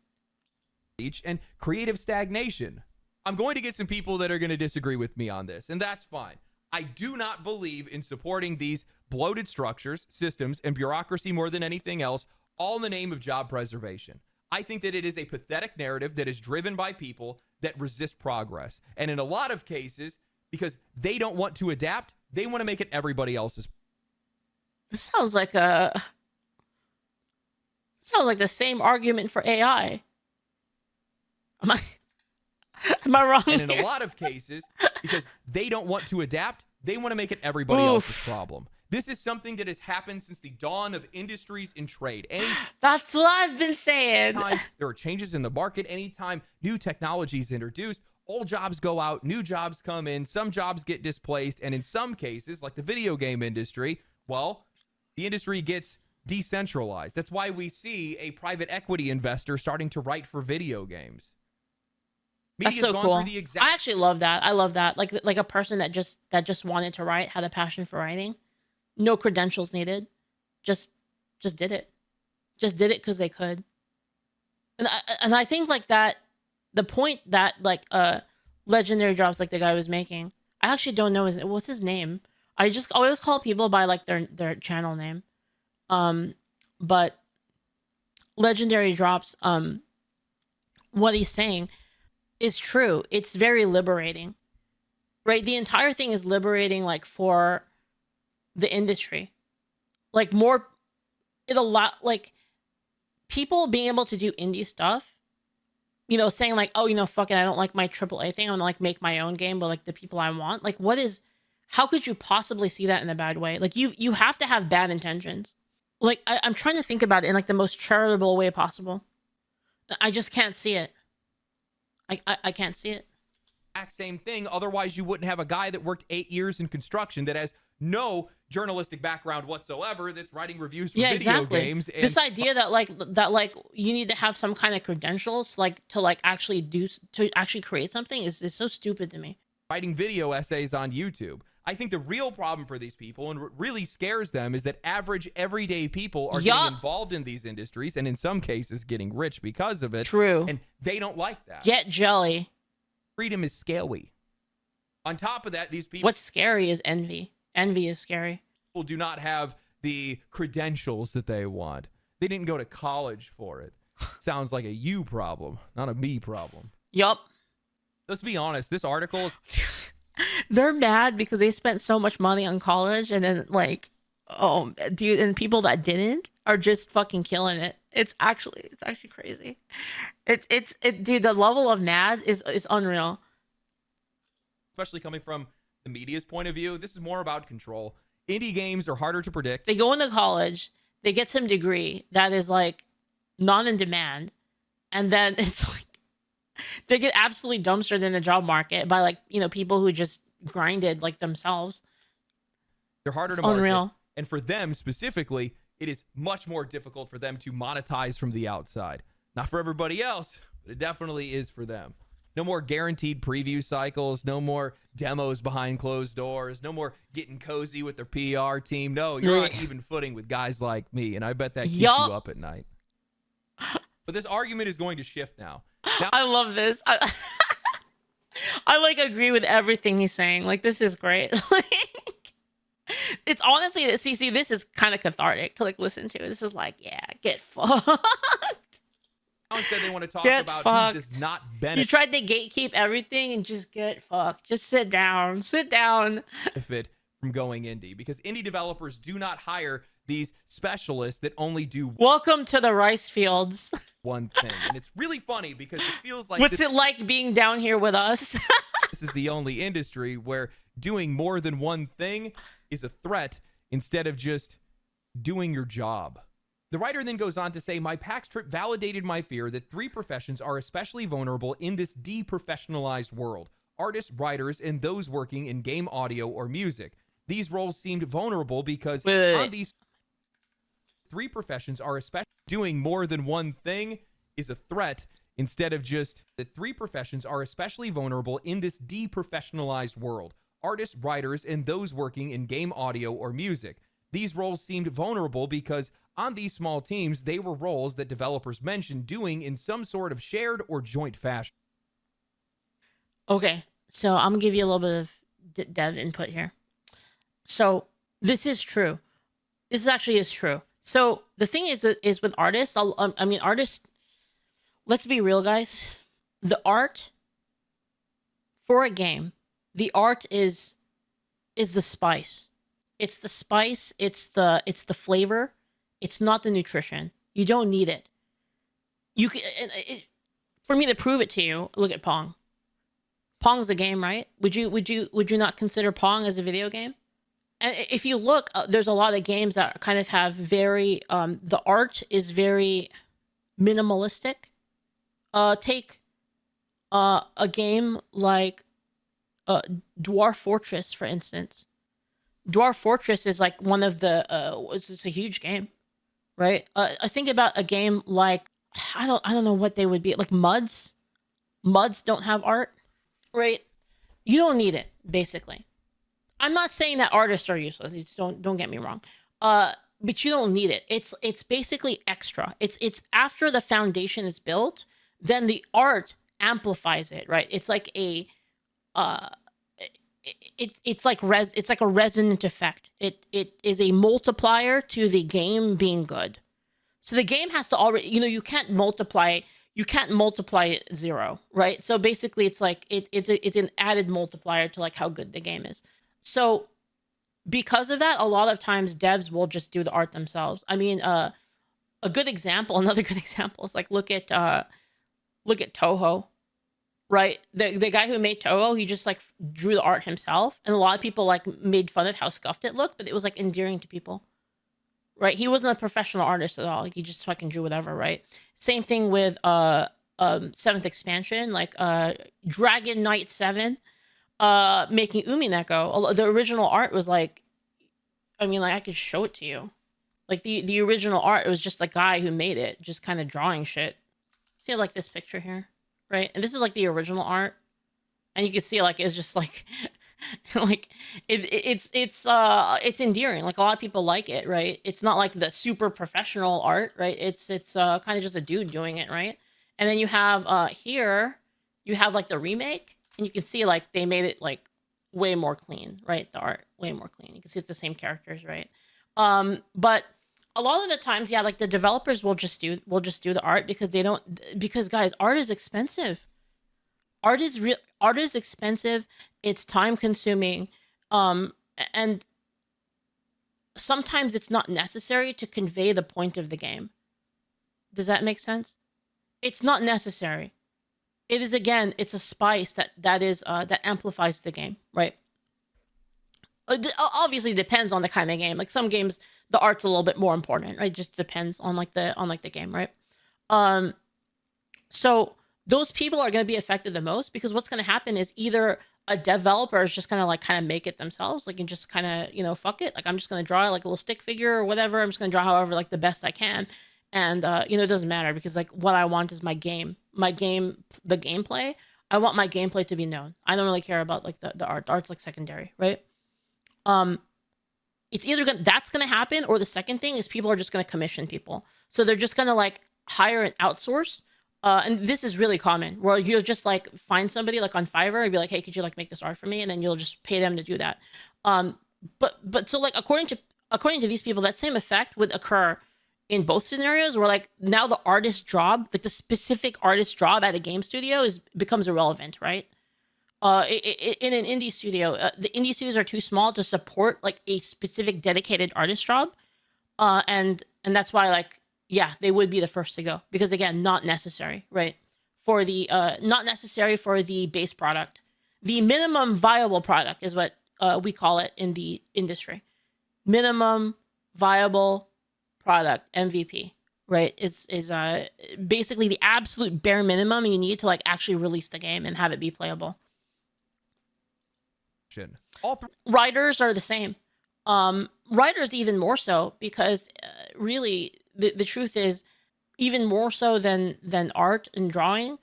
[SPEAKER 2] And creative stagnation. I'm going to get some people that are going to disagree with me on this, and that's fine. I do not believe in supporting these bloated structures, systems, and bureaucracy more than anything else, all in the name of job preservation. I think that it is a pathetic narrative that is driven by people that resist progress. And in a lot of cases, because they don't want to adapt, they want to make it everybody else's.
[SPEAKER 1] This sounds like the same argument for AI. Am I wrong?
[SPEAKER 2] And in a lot of cases, because they don't want to adapt, they want to make it everybody else's problem. This is something that has happened since the dawn of industries and trade.
[SPEAKER 1] That's what I've been saying.
[SPEAKER 2] There are changes in the market. Anytime new technology is introduced, old jobs go out, new jobs come in, some jobs get displaced, and in some cases, like the video game industry, well, the industry gets decentralized. That's why we see a private equity investor starting to write for video games.
[SPEAKER 1] That's so cool. I actually love that. I love that. Like a person that just wanted to write, had a passion for writing. No credentials needed. Just did it. Just did it because they could. And I think like that, the point that like legendary drops like the guy was making, I actually don't know what's his name. I just always call people by like their channel name. But legendary drops, what he's saying is true. It's very liberating, right? The entire thing is liberating, like for the industry, like more, it a lot, like people being able to do indie stuff, you know, saying like, oh, you know, fuck it, I don't like my AAA thing, I'm gonna like make my own game, but like the people I want, like how could you possibly see that in a bad way? Like you have to have bad intentions. Like I'm trying to think about it in like the most charitable way possible. I just can't see it. I can't see it.
[SPEAKER 2] Exact same thing. Otherwise, you wouldn't have a guy that worked 8 years in construction that has no journalistic background whatsoever, that's writing reviews for video games. And this
[SPEAKER 1] idea that like you need to have some kind of credentials to actually create something is so stupid to me.
[SPEAKER 2] Writing video essays on YouTube. I think the real problem for these people, and what really scares them, is that average everyday people are getting involved in these industries, and in some cases getting rich because of it.
[SPEAKER 1] True.
[SPEAKER 2] And they don't like that.
[SPEAKER 1] Get jelly.
[SPEAKER 2] Freedom is scary. On top of that, these people...
[SPEAKER 1] What's scary is envy. Envy is scary.
[SPEAKER 2] People do not have the credentials that they want. They didn't go to college for it. Sounds like a you problem, not a me problem.
[SPEAKER 1] Yup.
[SPEAKER 2] Let's be honest. This article is...
[SPEAKER 1] They're mad because they spent so much money on college, and then like, oh, dude, and people that didn't are just fucking killing it. It's actually crazy. Dude. The level of mad is unreal.
[SPEAKER 2] Especially coming from the media's point of view, this is more about control. Indie games are harder to predict.
[SPEAKER 1] They go into college, they get some degree that is like not in demand, and then it's like they get absolutely dumpstered in the job market by like, you know, people who just grinded like themselves.
[SPEAKER 2] They're harder to market. Unreal. And for them specifically, it is much more difficult for them to monetize from the outside. Not for everybody else, but it definitely is for them. No more guaranteed preview cycles. No more demos behind closed doors. No more getting cozy with their PR team. No, you're on even footing with guys like me, and I bet that keeps you up at night. But this argument is going to shift now.
[SPEAKER 1] I love this. I like agree with everything he's saying. Like, this is great. It's honestly, see, this is kind of cathartic to like listen to. This is like, yeah, get fucked.
[SPEAKER 2] Instead, they want to talk about who does not benefit.
[SPEAKER 1] You tried to gatekeep everything and just get fucked. Just sit down. Sit down.
[SPEAKER 2] Benefit from going indie, because indie developers do not hire these specialists that only do.
[SPEAKER 1] Welcome to the rice fields.
[SPEAKER 2] One thing, and it's really funny because it feels like
[SPEAKER 1] what's it like being down here with us?
[SPEAKER 2] This is the only industry where doing more than one thing is a threat instead of just doing your job. The writer then goes on to say, my PAX trip validated my fear that 3 professions are especially vulnerable in this deprofessionalized world: artists, writers, and those working in game audio or music. These roles seemed vulnerable because on these 3 professions are especially doing more than one thing is a threat instead of just the 3 professions are especially vulnerable in this deprofessionalized world: artists, writers, and those working in game audio or music. These roles seemed vulnerable because on these small teams, they were roles that developers mentioned doing in some sort of shared or joint fashion.
[SPEAKER 1] Okay, so I'm gonna give you a little bit of dev input here. So this is true. This actually is true. So the thing is with artists, artists, let's be real, guys. The art for a game, the art is the spice. It's the spice. It's the flavor. It's not the nutrition. You don't need it. You can. For me to prove it to you, look at Pong. Pong's a game, right? Would you not consider Pong as a video game? And if you look, there's a lot of games that kind of have very the art is very minimalistic. Take a game like Dwarf Fortress, for instance. Dwarf Fortress is like one of the it's a huge game, right? I think about a game like I don't know what they would be, like Muds. Muds don't have art, right? You don't need it, basically. I'm not saying that artists are useless. Don't get me wrong. But you don't need it. It's basically extra. It's after the foundation is built, then the art amplifies it, right? It's like a it's like a resonant effect. It is a multiplier to the game being good. So the game has to already, you can't multiply it 0, right? So basically it's like it's an added multiplier to like how good the game is. So because of that, a lot of times devs will just do the art themselves. I mean, another good example is like look at Toho, right? The guy who made Toho, he just like drew the art himself, and a lot of people like made fun of how scuffed it looked, but it was like endearing to people, right? He wasn't a professional artist at all. Like, he just fucking drew whatever, right? Same thing with 7th expansion, like Dragon Knight 7. Making Umineko, the original art was like, I could show it to you. Like the original art, it was just the guy who made it, just kind of drawing shit. See, like this picture here, right? And this is like the original art, and you can see like it's just like, like it's endearing. Like a lot of people like it, right? It's not like the super professional art, right? It's kind of just a dude doing it, right? And then you have here, you have like the remake. And you can see like they made it like way more clean, right? The art way more clean. You can see it's the same characters, right? But a lot of the times, yeah, like the developers will just do the art because guys, art is expensive. Art is art is expensive, it's time consuming, and sometimes it's not necessary to convey the point of the game. Does that make sense? It's not necessary. It is, again, it's a spice that amplifies the game, right? Obviously depends on the kind of game. Like some games, the art's a little bit more important, right? It just depends on the game, right? So those people are going to be affected the most, because what's going to happen is either a developer is just going to kind of make it themselves, like, and just kind of, fuck it. Like, I'm just going to draw like a little stick figure or whatever. I'm just going to draw however, like, the best I can. And, it doesn't matter, because like what I want is the gameplay. I want my gameplay to be known. I don't really care about like the art. The art's like secondary, right? It's either that's gonna happen, or the second thing is people are just gonna commission people. So they're just gonna like hire and outsource. And this is really common, where you'll just like find somebody like on Fiverr and be like, hey, could you like make this art for me? And then you'll just pay them to do that. But so like according to these people, that same effect would occur in both scenarios, where like now the artist job, like the specific artist job at a game studio becomes irrelevant, right? In an indie studio, the indie studios are too small to support like a specific dedicated artist job. And that's why, like, yeah, they would be the first to go, because again, not necessary, right? For the, not necessary for the base product. The minimum viable product is what we call it in the industry. Minimum viable product, MVP, right? Is basically the absolute bare minimum you need to like actually release the game and have it be playable. Writers are the same. Writers even more so, because really the truth is, even more so than art and drawing,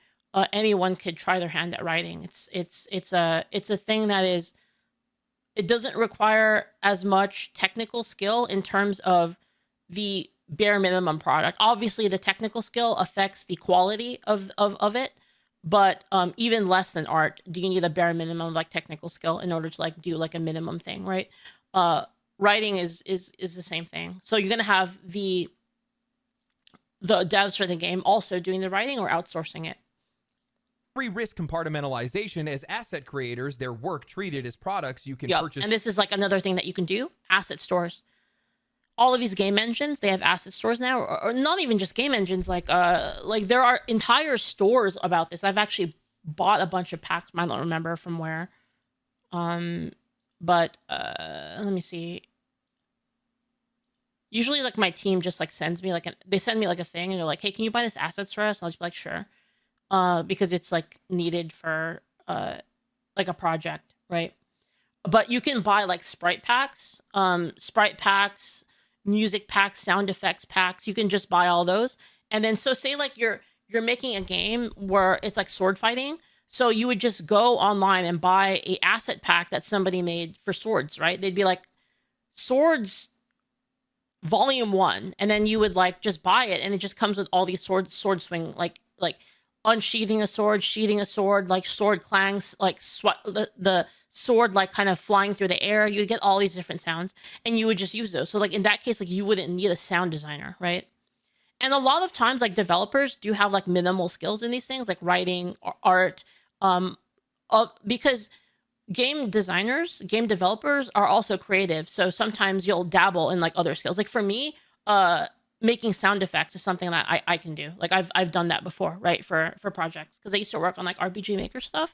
[SPEAKER 1] anyone could try their hand at writing. It's a thing that is, it doesn't require as much technical skill in terms of the bare minimum product. Obviously, the technical skill affects the quality of it, but even less than art, do you need a bare minimum like technical skill in order to like do like a minimum thing, right? Writing is the same thing. So you're gonna have the devs for the game also doing the writing or outsourcing it.
[SPEAKER 2] Risk compartmentalization as asset creators, their work treated as products you can purchase. And
[SPEAKER 1] this is like another thing that you can do: asset stores. All of these game engines, they have asset stores now, or not even just game engines. Like there are entire stores about this. I've actually bought a bunch of packs. I don't remember from where. But let me see. Usually, like my team just like sends me like they send me like a thing, and they're like, "Hey, can you buy this assets for us?" And I'll just be like, "Sure," because it's like needed for like a project, right? But you can buy like sprite packs, music packs, sound effects packs. You can just buy all those. And then so say like you're making a game where it's like sword fighting. So you would just go online and buy a asset pack that somebody made for swords, right? They'd be like swords volume 1, and then you would like just buy it, and it just comes with all these sword swing, like unsheathing a sword, sheathing a sword, like sword clangs, like the sword like kind of flying through the air. You get all these different sounds, and you would just use those. So like in that case, like you wouldn't need a sound designer, right? And a lot of times, like developers do have like minimal skills in these things, like writing or art, because game developers are also creative. So sometimes you'll dabble in like other skills. Like for me, making sound effects is something that I can do. Like I've done that before, right? For projects, because I used to work on like RPG Maker stuff,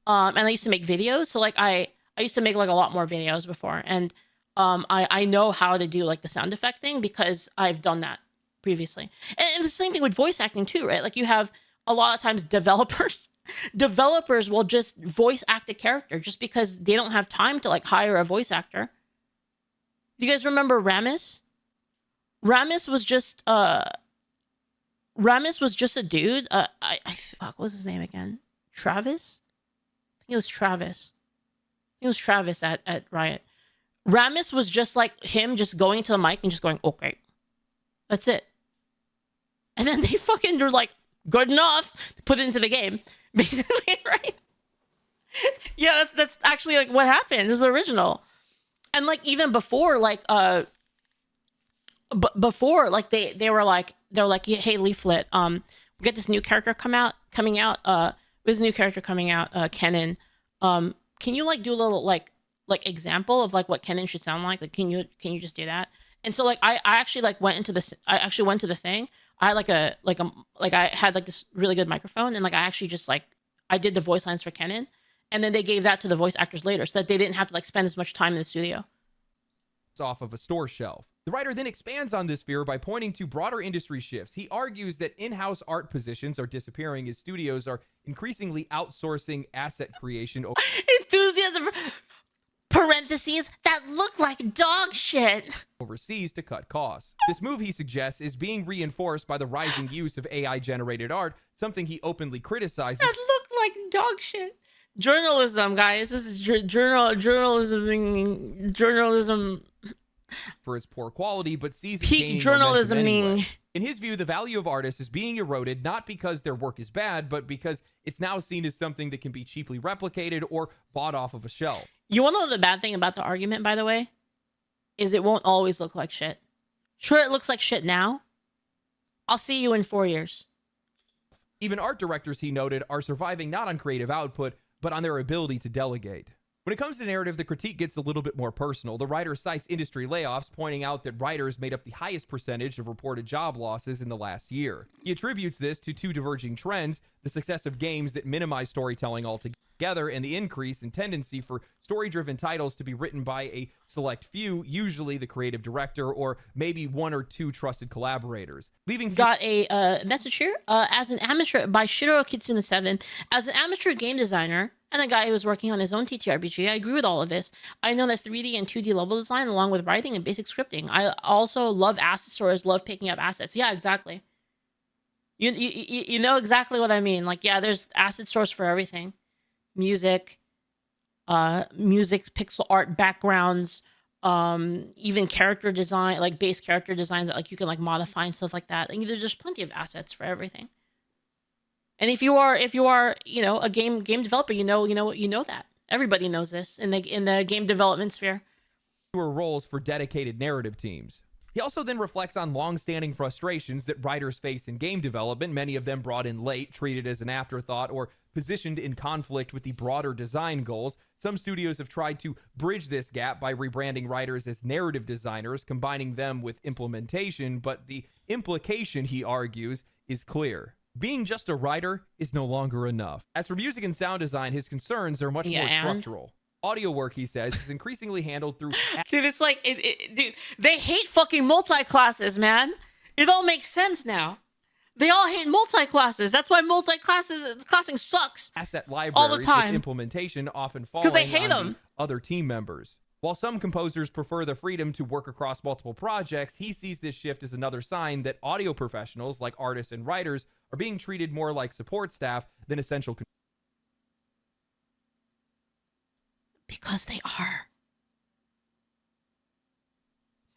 [SPEAKER 1] and I used to make videos. So like I used to make like a lot more videos before, and I know how to do like the sound effect thing because I've done that previously. And the same thing with voice acting too, right? Like you have a lot of times developers will just voice act a character just because they don't have time to like hire a voice actor. Do you guys remember Ramus? Ramus was just a dude. Fuck, what was his name again? Travis? I think it was Travis. It was Travis at Riot. Ramus was just like him, just going to the mic and just going, okay. That's it. And then they fucking were like, good enough, put it into the game. Basically, right? Yeah, that's actually like what happened. This is the original. And like even before, like before, like they were like, hey, Leaflit, we get this new character coming out, with his new character coming out, Kennen, can you like do a little like example of like what Kennen should sound like? Like, can you just do that? And so like I actually like went into this. I actually went to the thing. I had I had like this really good microphone, and like I actually just like I did the voice lines for Kennen, and then they gave that to the voice actors later, so that they didn't have to like spend as much time in the studio.
[SPEAKER 2] Off of a store shelf. The writer then expands on this fear by pointing to broader industry shifts. He argues that in-house art positions are disappearing as studios are increasingly outsourcing asset creation.
[SPEAKER 1] Enthusiasm. Parentheses that look like dog shit.
[SPEAKER 2] Overseas to cut costs. This move, he suggests, is being reinforced by the rising use of AI-generated art, something he openly criticizes.
[SPEAKER 1] That look like dog shit. Journalism, guys. This is journalism
[SPEAKER 2] for its poor quality, but sees it
[SPEAKER 1] peak
[SPEAKER 2] gaining
[SPEAKER 1] journalism
[SPEAKER 2] anyway. In his view, the value of artists is being eroded not because their work is bad, but because it's now seen as something that can be cheaply replicated or bought off of a shelf.
[SPEAKER 1] You want to know the bad thing about the argument, by the way? Is it won't always look like shit. Sure, it looks like shit now. I'll see you in 4 years.
[SPEAKER 2] Even art directors, he noted, are surviving not on creative output, but on their ability to delegate. When it comes to narrative, the critique gets a little bit more personal. The writer cites industry layoffs, pointing out that writers made up the highest percentage of reported job losses in the last year. He attributes this to two diverging trends: the success of games that minimize storytelling altogether, and the increase in tendency for story-driven titles to be written by a select few, usually the creative director or maybe one or two trusted collaborators.
[SPEAKER 1] Got a message here. As an amateur, by Shiro Kitsune 7, as an amateur game designer, and a guy who was working on his own TTRPG, I agree with all of this. I know that 3D and 2D level design, along with writing and basic scripting. I also love asset stores, love picking up assets. Yeah, exactly. You know exactly what I mean. Like, yeah, there's asset stores for everything. Music, pixel art backgrounds, even character design, like base character designs that like you can like modify and stuff like that. And there's just plenty of assets for everything. And if you are, you know, a game developer, you know that. Everybody knows this in the game development sphere.
[SPEAKER 2] Roles for dedicated narrative teams. He also then reflects on long-standing frustrations that writers face in game development, many of them brought in late, treated as an afterthought, or positioned in conflict with the broader design goals. Some studios have tried to bridge this gap by rebranding writers as narrative designers, combining them with implementation, but the implication, he argues, is clear. Being just a writer is no longer enough. As for music and sound design, his concerns are much more structural. Audio work, he says, is increasingly handled through...
[SPEAKER 1] Dude, it's like... dude, they hate fucking multi-classes, man. It all makes sense now. They all hate multi-classes. That's why classing sucks.
[SPEAKER 2] Asset libraries
[SPEAKER 1] all the time.
[SPEAKER 2] With implementation often falling
[SPEAKER 1] they hate
[SPEAKER 2] on
[SPEAKER 1] them.
[SPEAKER 2] The other team members. While some composers prefer the freedom to work across multiple projects, he sees this shift as another sign that audio professionals, like artists and writers, are being treated more like support staff than essential.
[SPEAKER 1] Because they are.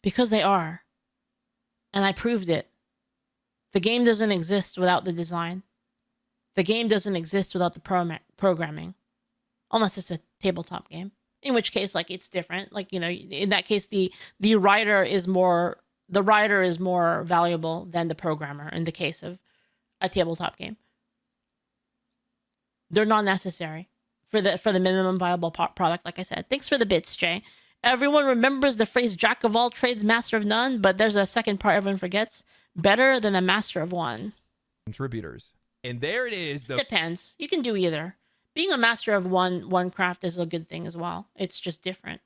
[SPEAKER 1] Because they are. And I proved it. The game doesn't exist without the design. The game doesn't exist without the programming. Unless it's a tabletop game. In which case, like, it's different. Like, you know, in that case, the writer is more valuable than the programmer in the case of a tabletop game. They're not necessary for the minimum viable product, like I said. Thanks for the bits, Jay. Everyone remembers the phrase jack of all trades, master of none, but there's a second part everyone forgets. Better than a master of one.
[SPEAKER 2] Contributors. And there it is.
[SPEAKER 1] Depends. You can do either. Being a master of one craft is a good thing as well. It's just different.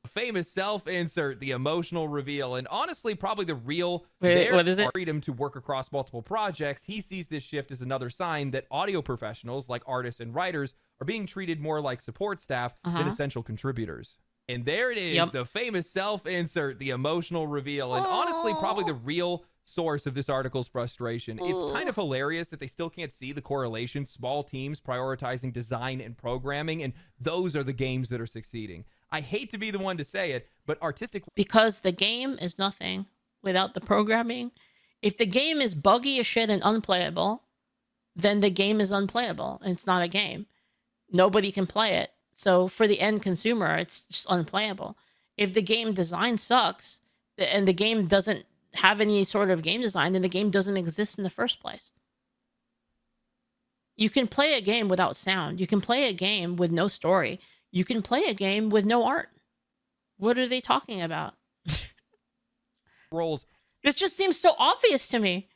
[SPEAKER 2] Famous self-insert, the emotional reveal, and honestly, probably the real
[SPEAKER 1] what is it?
[SPEAKER 2] Freedom to work across multiple projects. He sees this shift as another sign that audio professionals, like artists and writers, are being treated more like support staff than essential contributors. And there it is, the famous self-insert, the emotional reveal, and honestly, probably the real source of this article's frustration. It's kind of hilarious that they still can't see the correlation. Small teams prioritizing design and programming, and those are the games that are succeeding. I hate to be the one to say it, but artistic...
[SPEAKER 1] Because the game is nothing without the programming. If the game is buggy as shit and unplayable, then the game is unplayable. And it's not a game. Nobody can play it. So for the end consumer, it's just unplayable. If the game design sucks, and the game doesn't have any sort of game design, then the game doesn't exist in the first place. You can play a game without sound. You can play a game with no story. You can play a game with no art. What are they talking about?
[SPEAKER 2] Roles.
[SPEAKER 1] This just seems so obvious to me.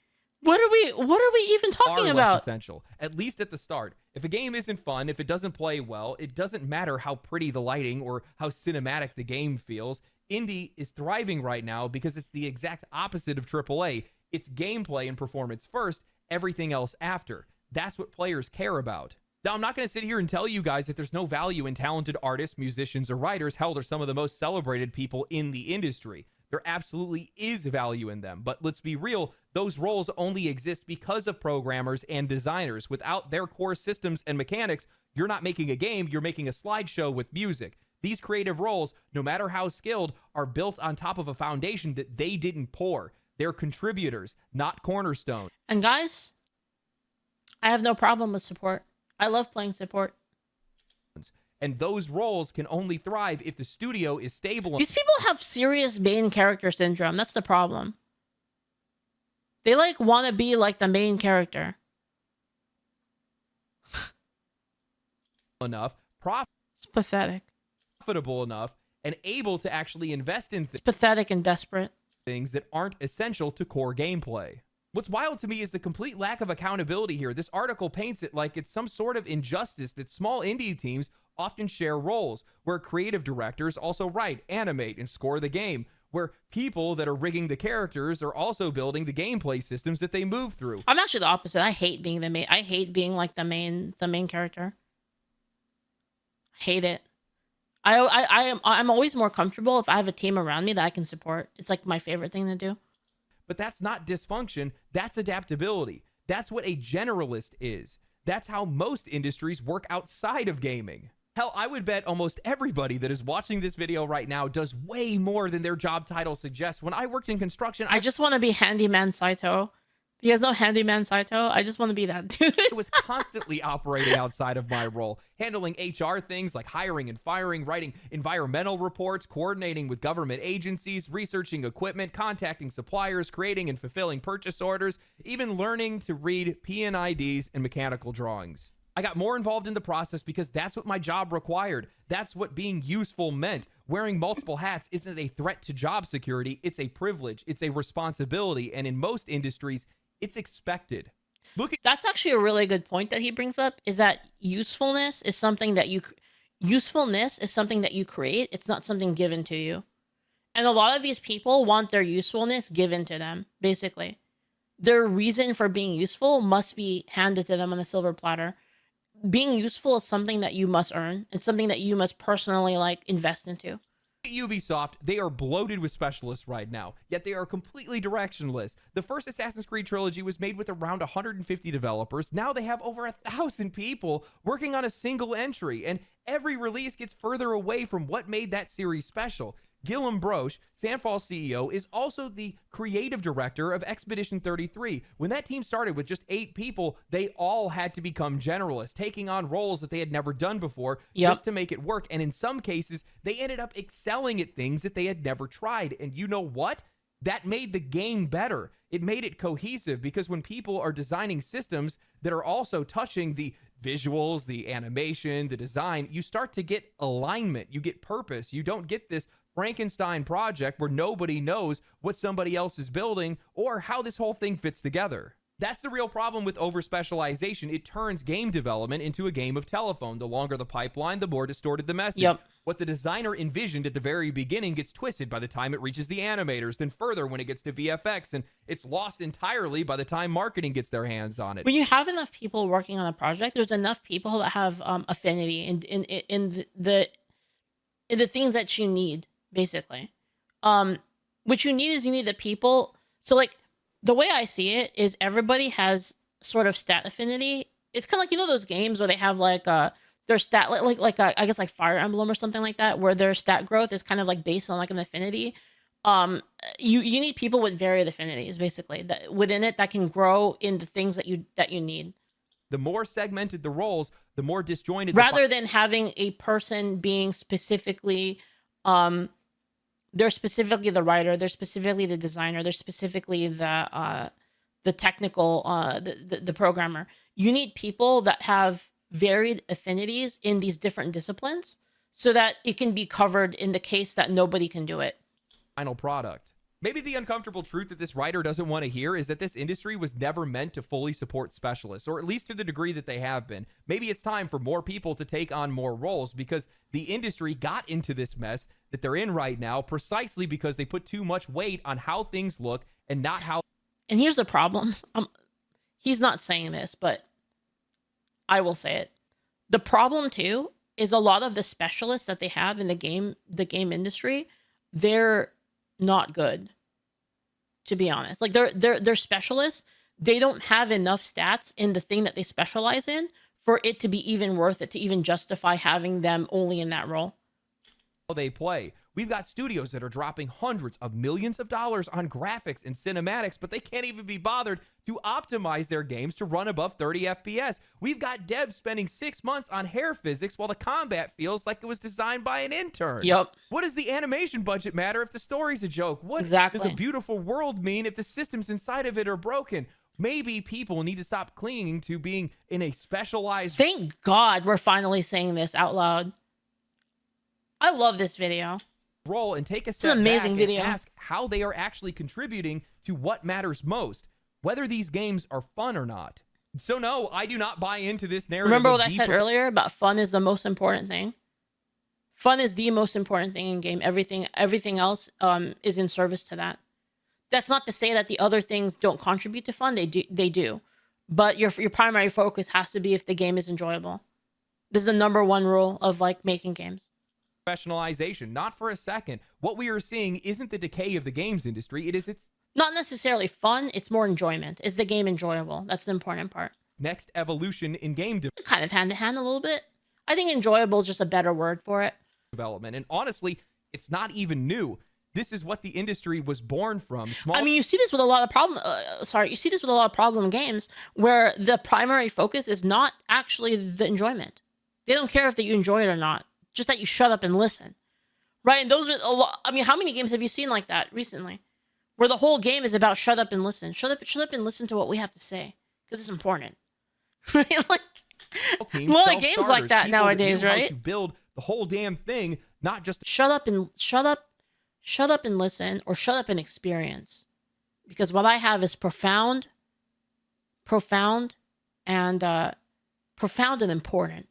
[SPEAKER 1] What are we even talking about?
[SPEAKER 2] Less essential, at least at the start. If a game isn't fun, if it doesn't play well, it doesn't matter how pretty the lighting or how cinematic the game feels. Indie is thriving right now because it's the exact opposite of AAA. It's gameplay and performance first, everything else after. That's what players care about. Now, I'm not going to sit here and tell you guys that there's no value in talented artists, musicians, or writers. Hell, they're some of the most celebrated people in the industry. There absolutely is value in them. But let's be real, those roles only exist because of programmers and designers. Without their core systems and mechanics, you're not making a game, you're making a slideshow with music. These creative roles, no matter how skilled, are built on top of a foundation that they didn't pour. They're contributors, not cornerstone.
[SPEAKER 1] And guys, I have no problem with support. I love playing support.
[SPEAKER 2] And those roles can only thrive if the studio is stable.
[SPEAKER 1] These people have serious main character syndrome. That's the problem. They like want to be like the main character.
[SPEAKER 2] Enough,
[SPEAKER 1] It's pathetic.
[SPEAKER 2] profitable enough, and able to actually invest in
[SPEAKER 1] It's pathetic and desperate.
[SPEAKER 2] things that aren't essential to core gameplay. What's wild to me is the complete lack of accountability here. This article paints it like it's some sort of injustice that small indie teams often share roles, where creative directors also write, animate, and score the game, where people that are rigging the characters are also building the gameplay systems that they move through.
[SPEAKER 1] I'm actually the opposite. I hate being the main. I hate being like the main character. Hate it. I'm always more comfortable if I have a team around me that I can support. It's like my favorite thing to do.
[SPEAKER 2] But that's not dysfunction, that's adaptability. That's what a generalist is. That's how most industries work outside of gaming. Hell, I would bet almost everybody that is watching this video right now does way more than their job title suggests. When I worked in construction,
[SPEAKER 1] I just want to be Handyman Saito. He has no Handyman Saito. I just want to be that dude.
[SPEAKER 2] I was constantly operating outside of my role, handling HR things like hiring and firing, writing environmental reports, coordinating with government agencies, researching equipment, contacting suppliers, creating and fulfilling purchase orders, even learning to read P&IDs and mechanical drawings. I got more involved in the process because that's what my job required. That's what being useful meant. Wearing multiple hats isn't a threat to job security. It's a privilege. It's a responsibility. And in most industries, it's expected.
[SPEAKER 1] That's actually a really good point that he brings up, is that usefulness is something that you create. It's not something given to you. And a lot of these people want their usefulness given to them, basically. Their reason for being useful must be handed to them on a silver platter. Being useful is something that you must earn. It's something that you must personally invest into.
[SPEAKER 2] Ubisoft, they are bloated with specialists right now, yet they are completely directionless. The first Assassin's Creed trilogy was made with around 150 developers. Now they have over 1,000 people working on a single entry, and every release gets further away from what made that series special. Guillaume Broche, Sandfall CEO, is also the creative director of Expedition 33. When that team started with just 8 people, they all had to become generalists, taking on roles that they had never done before just to make it work. And in some cases, they ended up excelling at things that they had never tried. And you know what? That made the game better. It made it cohesive, because when people are designing systems that are also touching the visuals, the animation, the design, you start to get alignment. You get purpose. You don't get this Frankenstein project where nobody knows what somebody else is building or how this whole thing fits together. That's the real problem with over-specialization. It turns game development into a game of telephone. The longer the pipeline, the more distorted the message. What the designer envisioned at the very beginning gets twisted by the time it reaches the animators, then further when it gets to VFX, and it's lost entirely by the time marketing gets their hands on it.
[SPEAKER 1] When you have enough people working on a project, there's enough people that have affinity in the things that you need, basically. What you need the people. So the way I see it is everybody has sort of stat affinity. It's kind of like, those games where they have their stat, I guess Fire Emblem or something like that, where their stat growth is kind of based on an affinity. You need people with varied affinities, basically, that within it that can grow in the things that you need.
[SPEAKER 2] The more segmented the roles, the more disjointed.
[SPEAKER 1] Rather than having a person being specifically, they're specifically the writer, they're specifically the designer, they're specifically the the technical the programmer. You need people that have varied affinities in these different disciplines so that it can be covered in the case that nobody can do it.
[SPEAKER 2] Final product. Maybe the uncomfortable truth that this writer doesn't want to hear is that this industry was never meant to fully support specialists, or at least to the degree that they have been. Maybe it's time for more people to take on more roles because the industry got into this mess that they're in right now precisely because they put too much weight on how things look and not how.
[SPEAKER 1] And here's the problem. He's not saying this, but I will say it. The problem too is a lot of the specialists that they have in the game industry, they're not good, to be honest. Like they're specialists. They don't have enough stats in the thing that they specialize in for it to be even worth it, to even justify having them only in that role.
[SPEAKER 2] They play. We've got studios that are dropping hundreds of millions of dollars on graphics and cinematics, but they can't even be bothered to optimize their games to run above 30 FPS. We've got devs spending 6 months on hair physics while the combat feels like it was designed by an intern.
[SPEAKER 1] Yep.
[SPEAKER 2] What does the animation budget matter if the story's a joke? What
[SPEAKER 1] exactly
[SPEAKER 2] does a beautiful world mean if the systems inside of it are broken? Maybe people need to stop clinging to being in a specialized...
[SPEAKER 1] Thank God we're finally saying this out loud. I love this video.
[SPEAKER 2] Role and take a step back and ask how they are actually contributing to what matters most, whether these games are fun or not. So no, I do not buy into this narrative.
[SPEAKER 1] Remember what I said earlier about fun is the most important thing? Fun is the most important thing in game. Everything else is in service to that. That's not to say that the other things don't contribute to fun. They do. But your primary focus has to be if the game is enjoyable. This is the #1 rule of like making games.
[SPEAKER 2] Professionalization, not for a second. What we are seeing isn't the decay of the games industry. It's
[SPEAKER 1] not necessarily fun. It's more enjoyment. Is the game enjoyable? That's the important part.
[SPEAKER 2] Next evolution in game
[SPEAKER 1] kind of hand to hand a little bit. I think enjoyable is just a better word for it.
[SPEAKER 2] Development, and honestly, it's not even new. This is what the industry was born from.
[SPEAKER 1] I mean, you see this with a lot of you see this with a lot of problem games where the primary focus is not actually the enjoyment. They don't care if that you enjoy it or not. Just that you shut up and listen, right? And those are a lot. I mean, how many games have you seen like that recently, where the whole game is about shut up and listen, shut up and listen to what we have to say because it's important, right? Like a lot of games like that nowadays, right?
[SPEAKER 2] To build the whole damn thing, not just
[SPEAKER 1] shut up and listen, or shut up and experience, because what I have is profound, and important.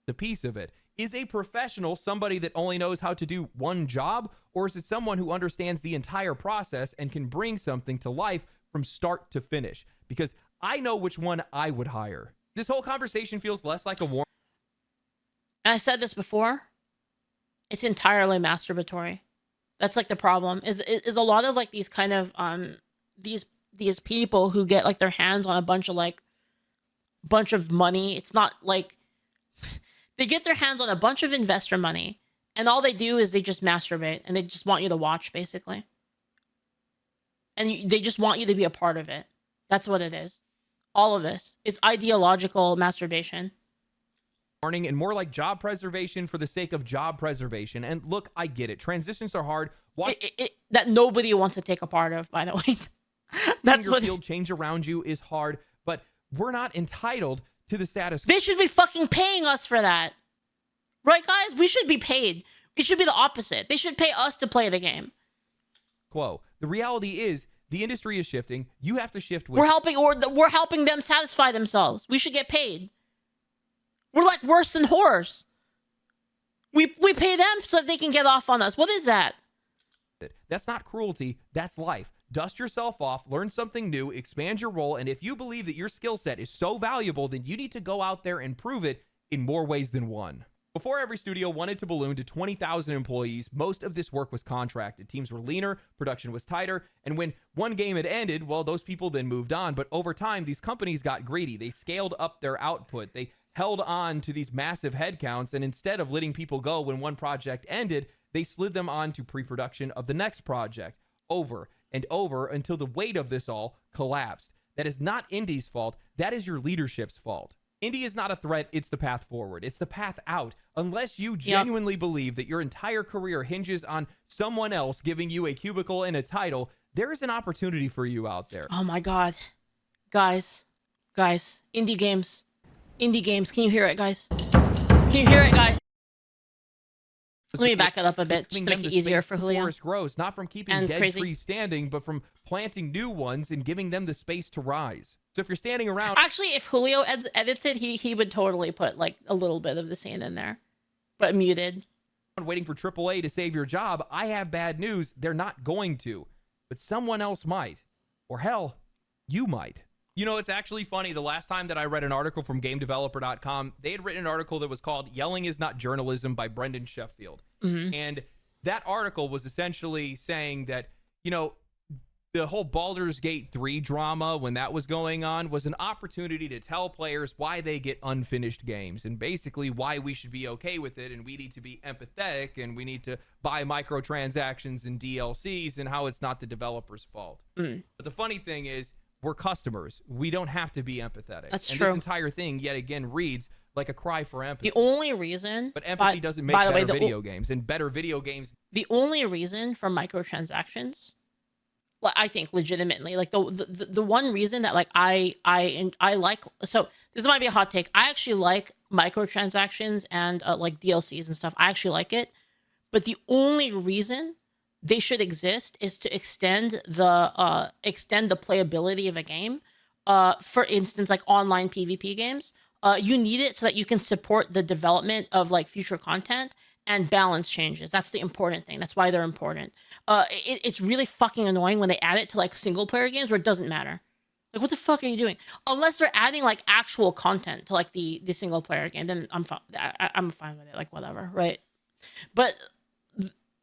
[SPEAKER 2] The piece of it. Is a professional somebody that only knows how to do one job, or is it someone who understands the entire process and can bring something to life from start to finish? Because I know which one I would hire. This whole conversation feels less like a war.
[SPEAKER 1] And I said this before. It's entirely masturbatory. That's like the problem. Is a lot of like these kind of these people who get like their hands on a bunch of money. It's not like they get their hands on a bunch of investor money, and all they do is they just masturbate, and they just want you to watch, basically. And they just want you to be a part of it. That's what it is. All of this. It's ideological masturbation.
[SPEAKER 2] And more like job preservation for the sake of job preservation. And look, I get it. Transitions are hard.
[SPEAKER 1] That nobody wants to take a part of, by the way. That's what
[SPEAKER 2] field change around you is hard, but we're not entitled to the status.
[SPEAKER 1] They should be fucking paying us for that. Right, guys? We should be paid. It should be the opposite. They should pay us to play the game.
[SPEAKER 2] Quo. The reality is the industry is shifting. You have to shift with.
[SPEAKER 1] We're helping them satisfy themselves. We should get paid. We're like worse than whores. We pay them so that they can get off on us. What is that?
[SPEAKER 2] That's not cruelty. That's life. Dust yourself off, learn something new, expand your role, and if you believe that your skill set is so valuable, then you need to go out there and prove it in more ways than one. Before every studio wanted to balloon to 20,000 employees, most of this work was contracted. Teams were leaner, production was tighter, and when one game had ended, well, those people then moved on. But over time, these companies got greedy. They scaled up their output. They held on to these massive headcounts, and instead of letting people go when one project ended, they slid them on to pre-production of the next project, over and over until the weight of this all collapsed. That is not Indie's fault. That is your leadership's fault. Indie is not a threat. It's the path forward. It's the path out. Unless you genuinely believe that your entire career hinges on someone else giving you a cubicle and a title, there is an opportunity for you out there.
[SPEAKER 1] Oh my God. Guys, indie games. Can you hear it, guys? Can you hear it, guys? Let me back it up a bit just to make it easier for Julio.
[SPEAKER 2] Forest grows, not from keeping dead trees standing, but from planting new ones and giving them the space to rise. So if you're standing around...
[SPEAKER 1] Actually, if Julio edits it, he would totally put like a little bit of the scene in there, but muted.
[SPEAKER 2] Waiting for AAA to save your job, I have bad news. They're not going to, but someone else might. Or hell, you might. You know, it's actually funny. The last time that I read an article from GameDeveloper.com, they had written an article that was called Yelling is Not Journalism by Brendan Sheffield. And that article was essentially saying that, you know, the whole Baldur's Gate 3 drama, when that was going on, was an opportunity to tell players why they get unfinished games and basically why we should be okay with it, and we need to be empathetic and we need to buy microtransactions and DLCs, and how it's not the developer's fault. But the funny thing is, we're customers. We don't have to be empathetic.
[SPEAKER 1] That's
[SPEAKER 2] and
[SPEAKER 1] true.
[SPEAKER 2] This entire thing, yet again, reads like a cry for empathy.
[SPEAKER 1] The only reason...
[SPEAKER 2] But empathy doesn't make better video games, and better video games...
[SPEAKER 1] The only reason for microtransactions, like, I think legitimately, like the one reason that like I like, so this might be a hot take, I actually like microtransactions and like DLCs and stuff. I actually like it, but the only reason they should exist is to extend the playability of a game. For instance, like online PvP games, you need it so that you can support the development of like future content and balance changes. That's the important thing. That's why they're important. It's really fucking annoying when they add it to like single player games where it doesn't matter. Like, what the fuck are you doing? Unless they're adding like actual content to like the single player game, then I'm fine. I'm fine with it. Like, whatever, right? But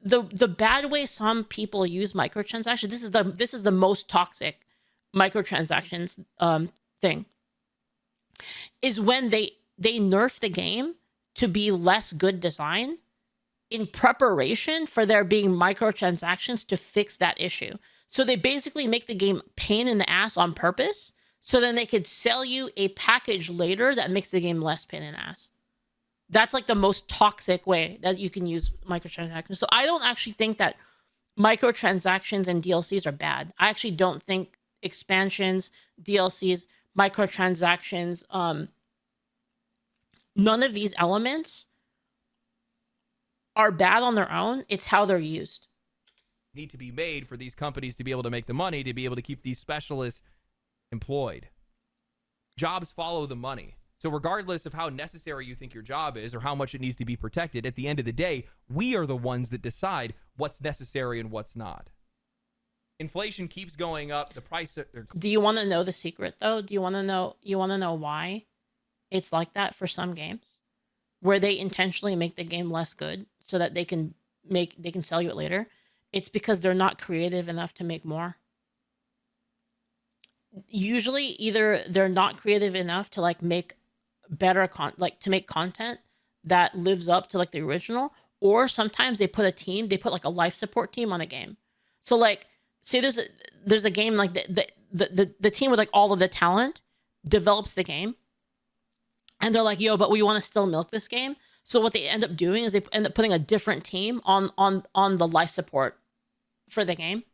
[SPEAKER 1] the bad way some people use microtransactions, this is the most toxic microtransactions thing, is when they nerf the game to be less good design in preparation for there being microtransactions to fix that issue. So they basically make the game pain in the ass on purpose, so then they could sell you a package later that makes the game less pain in the ass. That's like the most toxic way that you can use microtransactions. So I don't actually think that microtransactions and DLCs are bad. I actually don't think expansions, DLCs, microtransactions, none of these elements are bad on their own. It's how they're used.
[SPEAKER 2] Need to be made for these companies to be able to make the money, to be able to keep these specialists employed. Jobs follow the money. So regardless of how necessary you think your job is or how much it needs to be protected, at the end of the day, we are the ones that decide what's necessary and what's not. Inflation keeps going up. The price...
[SPEAKER 1] Do you want to know the secret, though? Do you want to know? You want to know why it's like that for some games, where they intentionally make the game less good so that they can sell you it later? It's because they're not creative enough to make more. Usually, either they're not creative enough to like make better to make content that lives up to like the original, or sometimes they put like a life support team on a game. So like, say there's a game like the team with like all of the talent develops the game, and they're like, yo, but we want to still milk this game. So what they end up doing is they end up putting a different team on the life support for the game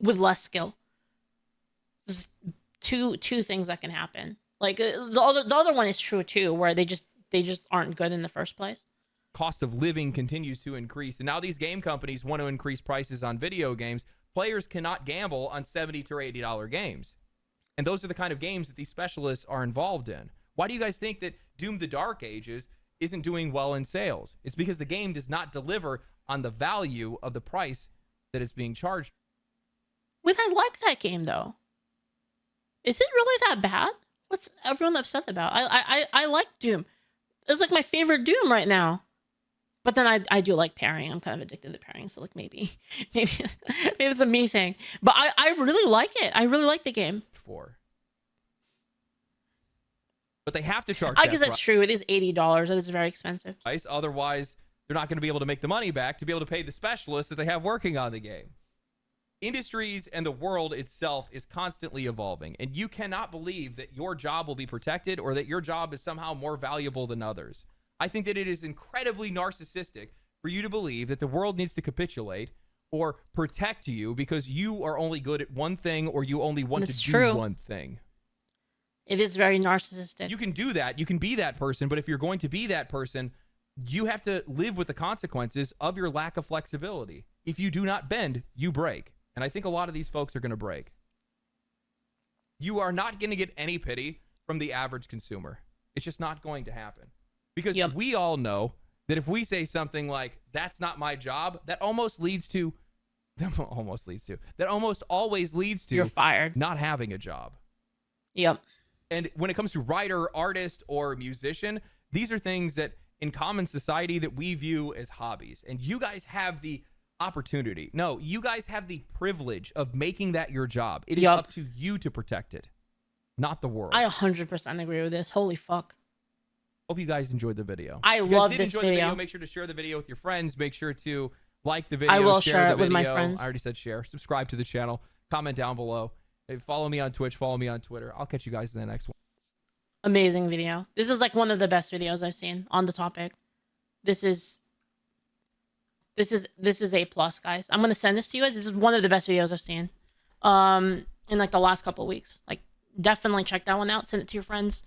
[SPEAKER 1] with less skill. There's two things that can happen. Like the other one is true too, where they just aren't good in the first place.
[SPEAKER 2] Cost of living continues to increase, and now these game companies want to increase prices on video games. Players cannot gamble on $70 to $80 games, and those are the kind of games that these specialists are involved in. Why do you guys think that Doom: The Dark Ages isn't doing well in sales? It's because the game does not deliver on the value of the price that it's being charged.
[SPEAKER 1] Wait, I like that game though. Is it really that bad? What's everyone upset about? I like Doom. It's like my favorite Doom right now. But then I do like pairing. I'm kind of addicted to pairing, so like maybe it's a me thing. But I really like it. I really like the game.
[SPEAKER 2] But they have to charge.
[SPEAKER 1] I guess that's true. It is $80. That is very expensive.
[SPEAKER 2] Otherwise, they're not going to be able to make the money back to be able to pay the specialists that they have working on the game. Industries and the world itself is constantly evolving, and you cannot believe that your job will be protected or that your job is somehow more valuable than others. I think that it is incredibly narcissistic for you to believe that the world needs to capitulate or protect you because you are only good at one thing or you only want to do
[SPEAKER 1] true.
[SPEAKER 2] one thing.
[SPEAKER 1] It is very narcissistic.
[SPEAKER 2] You can do that. You can be that person. But if you're going to be that person, you have to live with the consequences of your lack of flexibility. If you do not bend, you break. And I think a lot of these folks are going to break. You are not going to get any pity from the average consumer. It's just not going to happen. Because we all know that if we say something like, that's not my job, that almost always leads to
[SPEAKER 1] you're fired.
[SPEAKER 2] Not having a job.
[SPEAKER 1] Yep.
[SPEAKER 2] And when it comes to writer, artist, or musician, these are things that in common society that we view as hobbies. And you guys have the opportunity. No, you guys have the privilege of making that your job. It is up to you to protect it, not the world.
[SPEAKER 1] I 100% agree with this. Holy fuck.
[SPEAKER 2] Hope you guys enjoyed the video.
[SPEAKER 1] I love this video.
[SPEAKER 2] Make sure to share the video with your friends. Make sure to like the video.
[SPEAKER 1] I will share it with my friends.
[SPEAKER 2] I already said share. Subscribe to the channel. Comment down below. Follow me on Twitch. Follow me on Twitter. I'll catch you guys in the next one.
[SPEAKER 1] Amazing video. This is like one of the best videos I've seen on the topic. This is A+, guys. I'm gonna send this to you guys. This is one of the best videos I've seen in like the last couple of weeks. Like, definitely check that one out. Send it to your friends.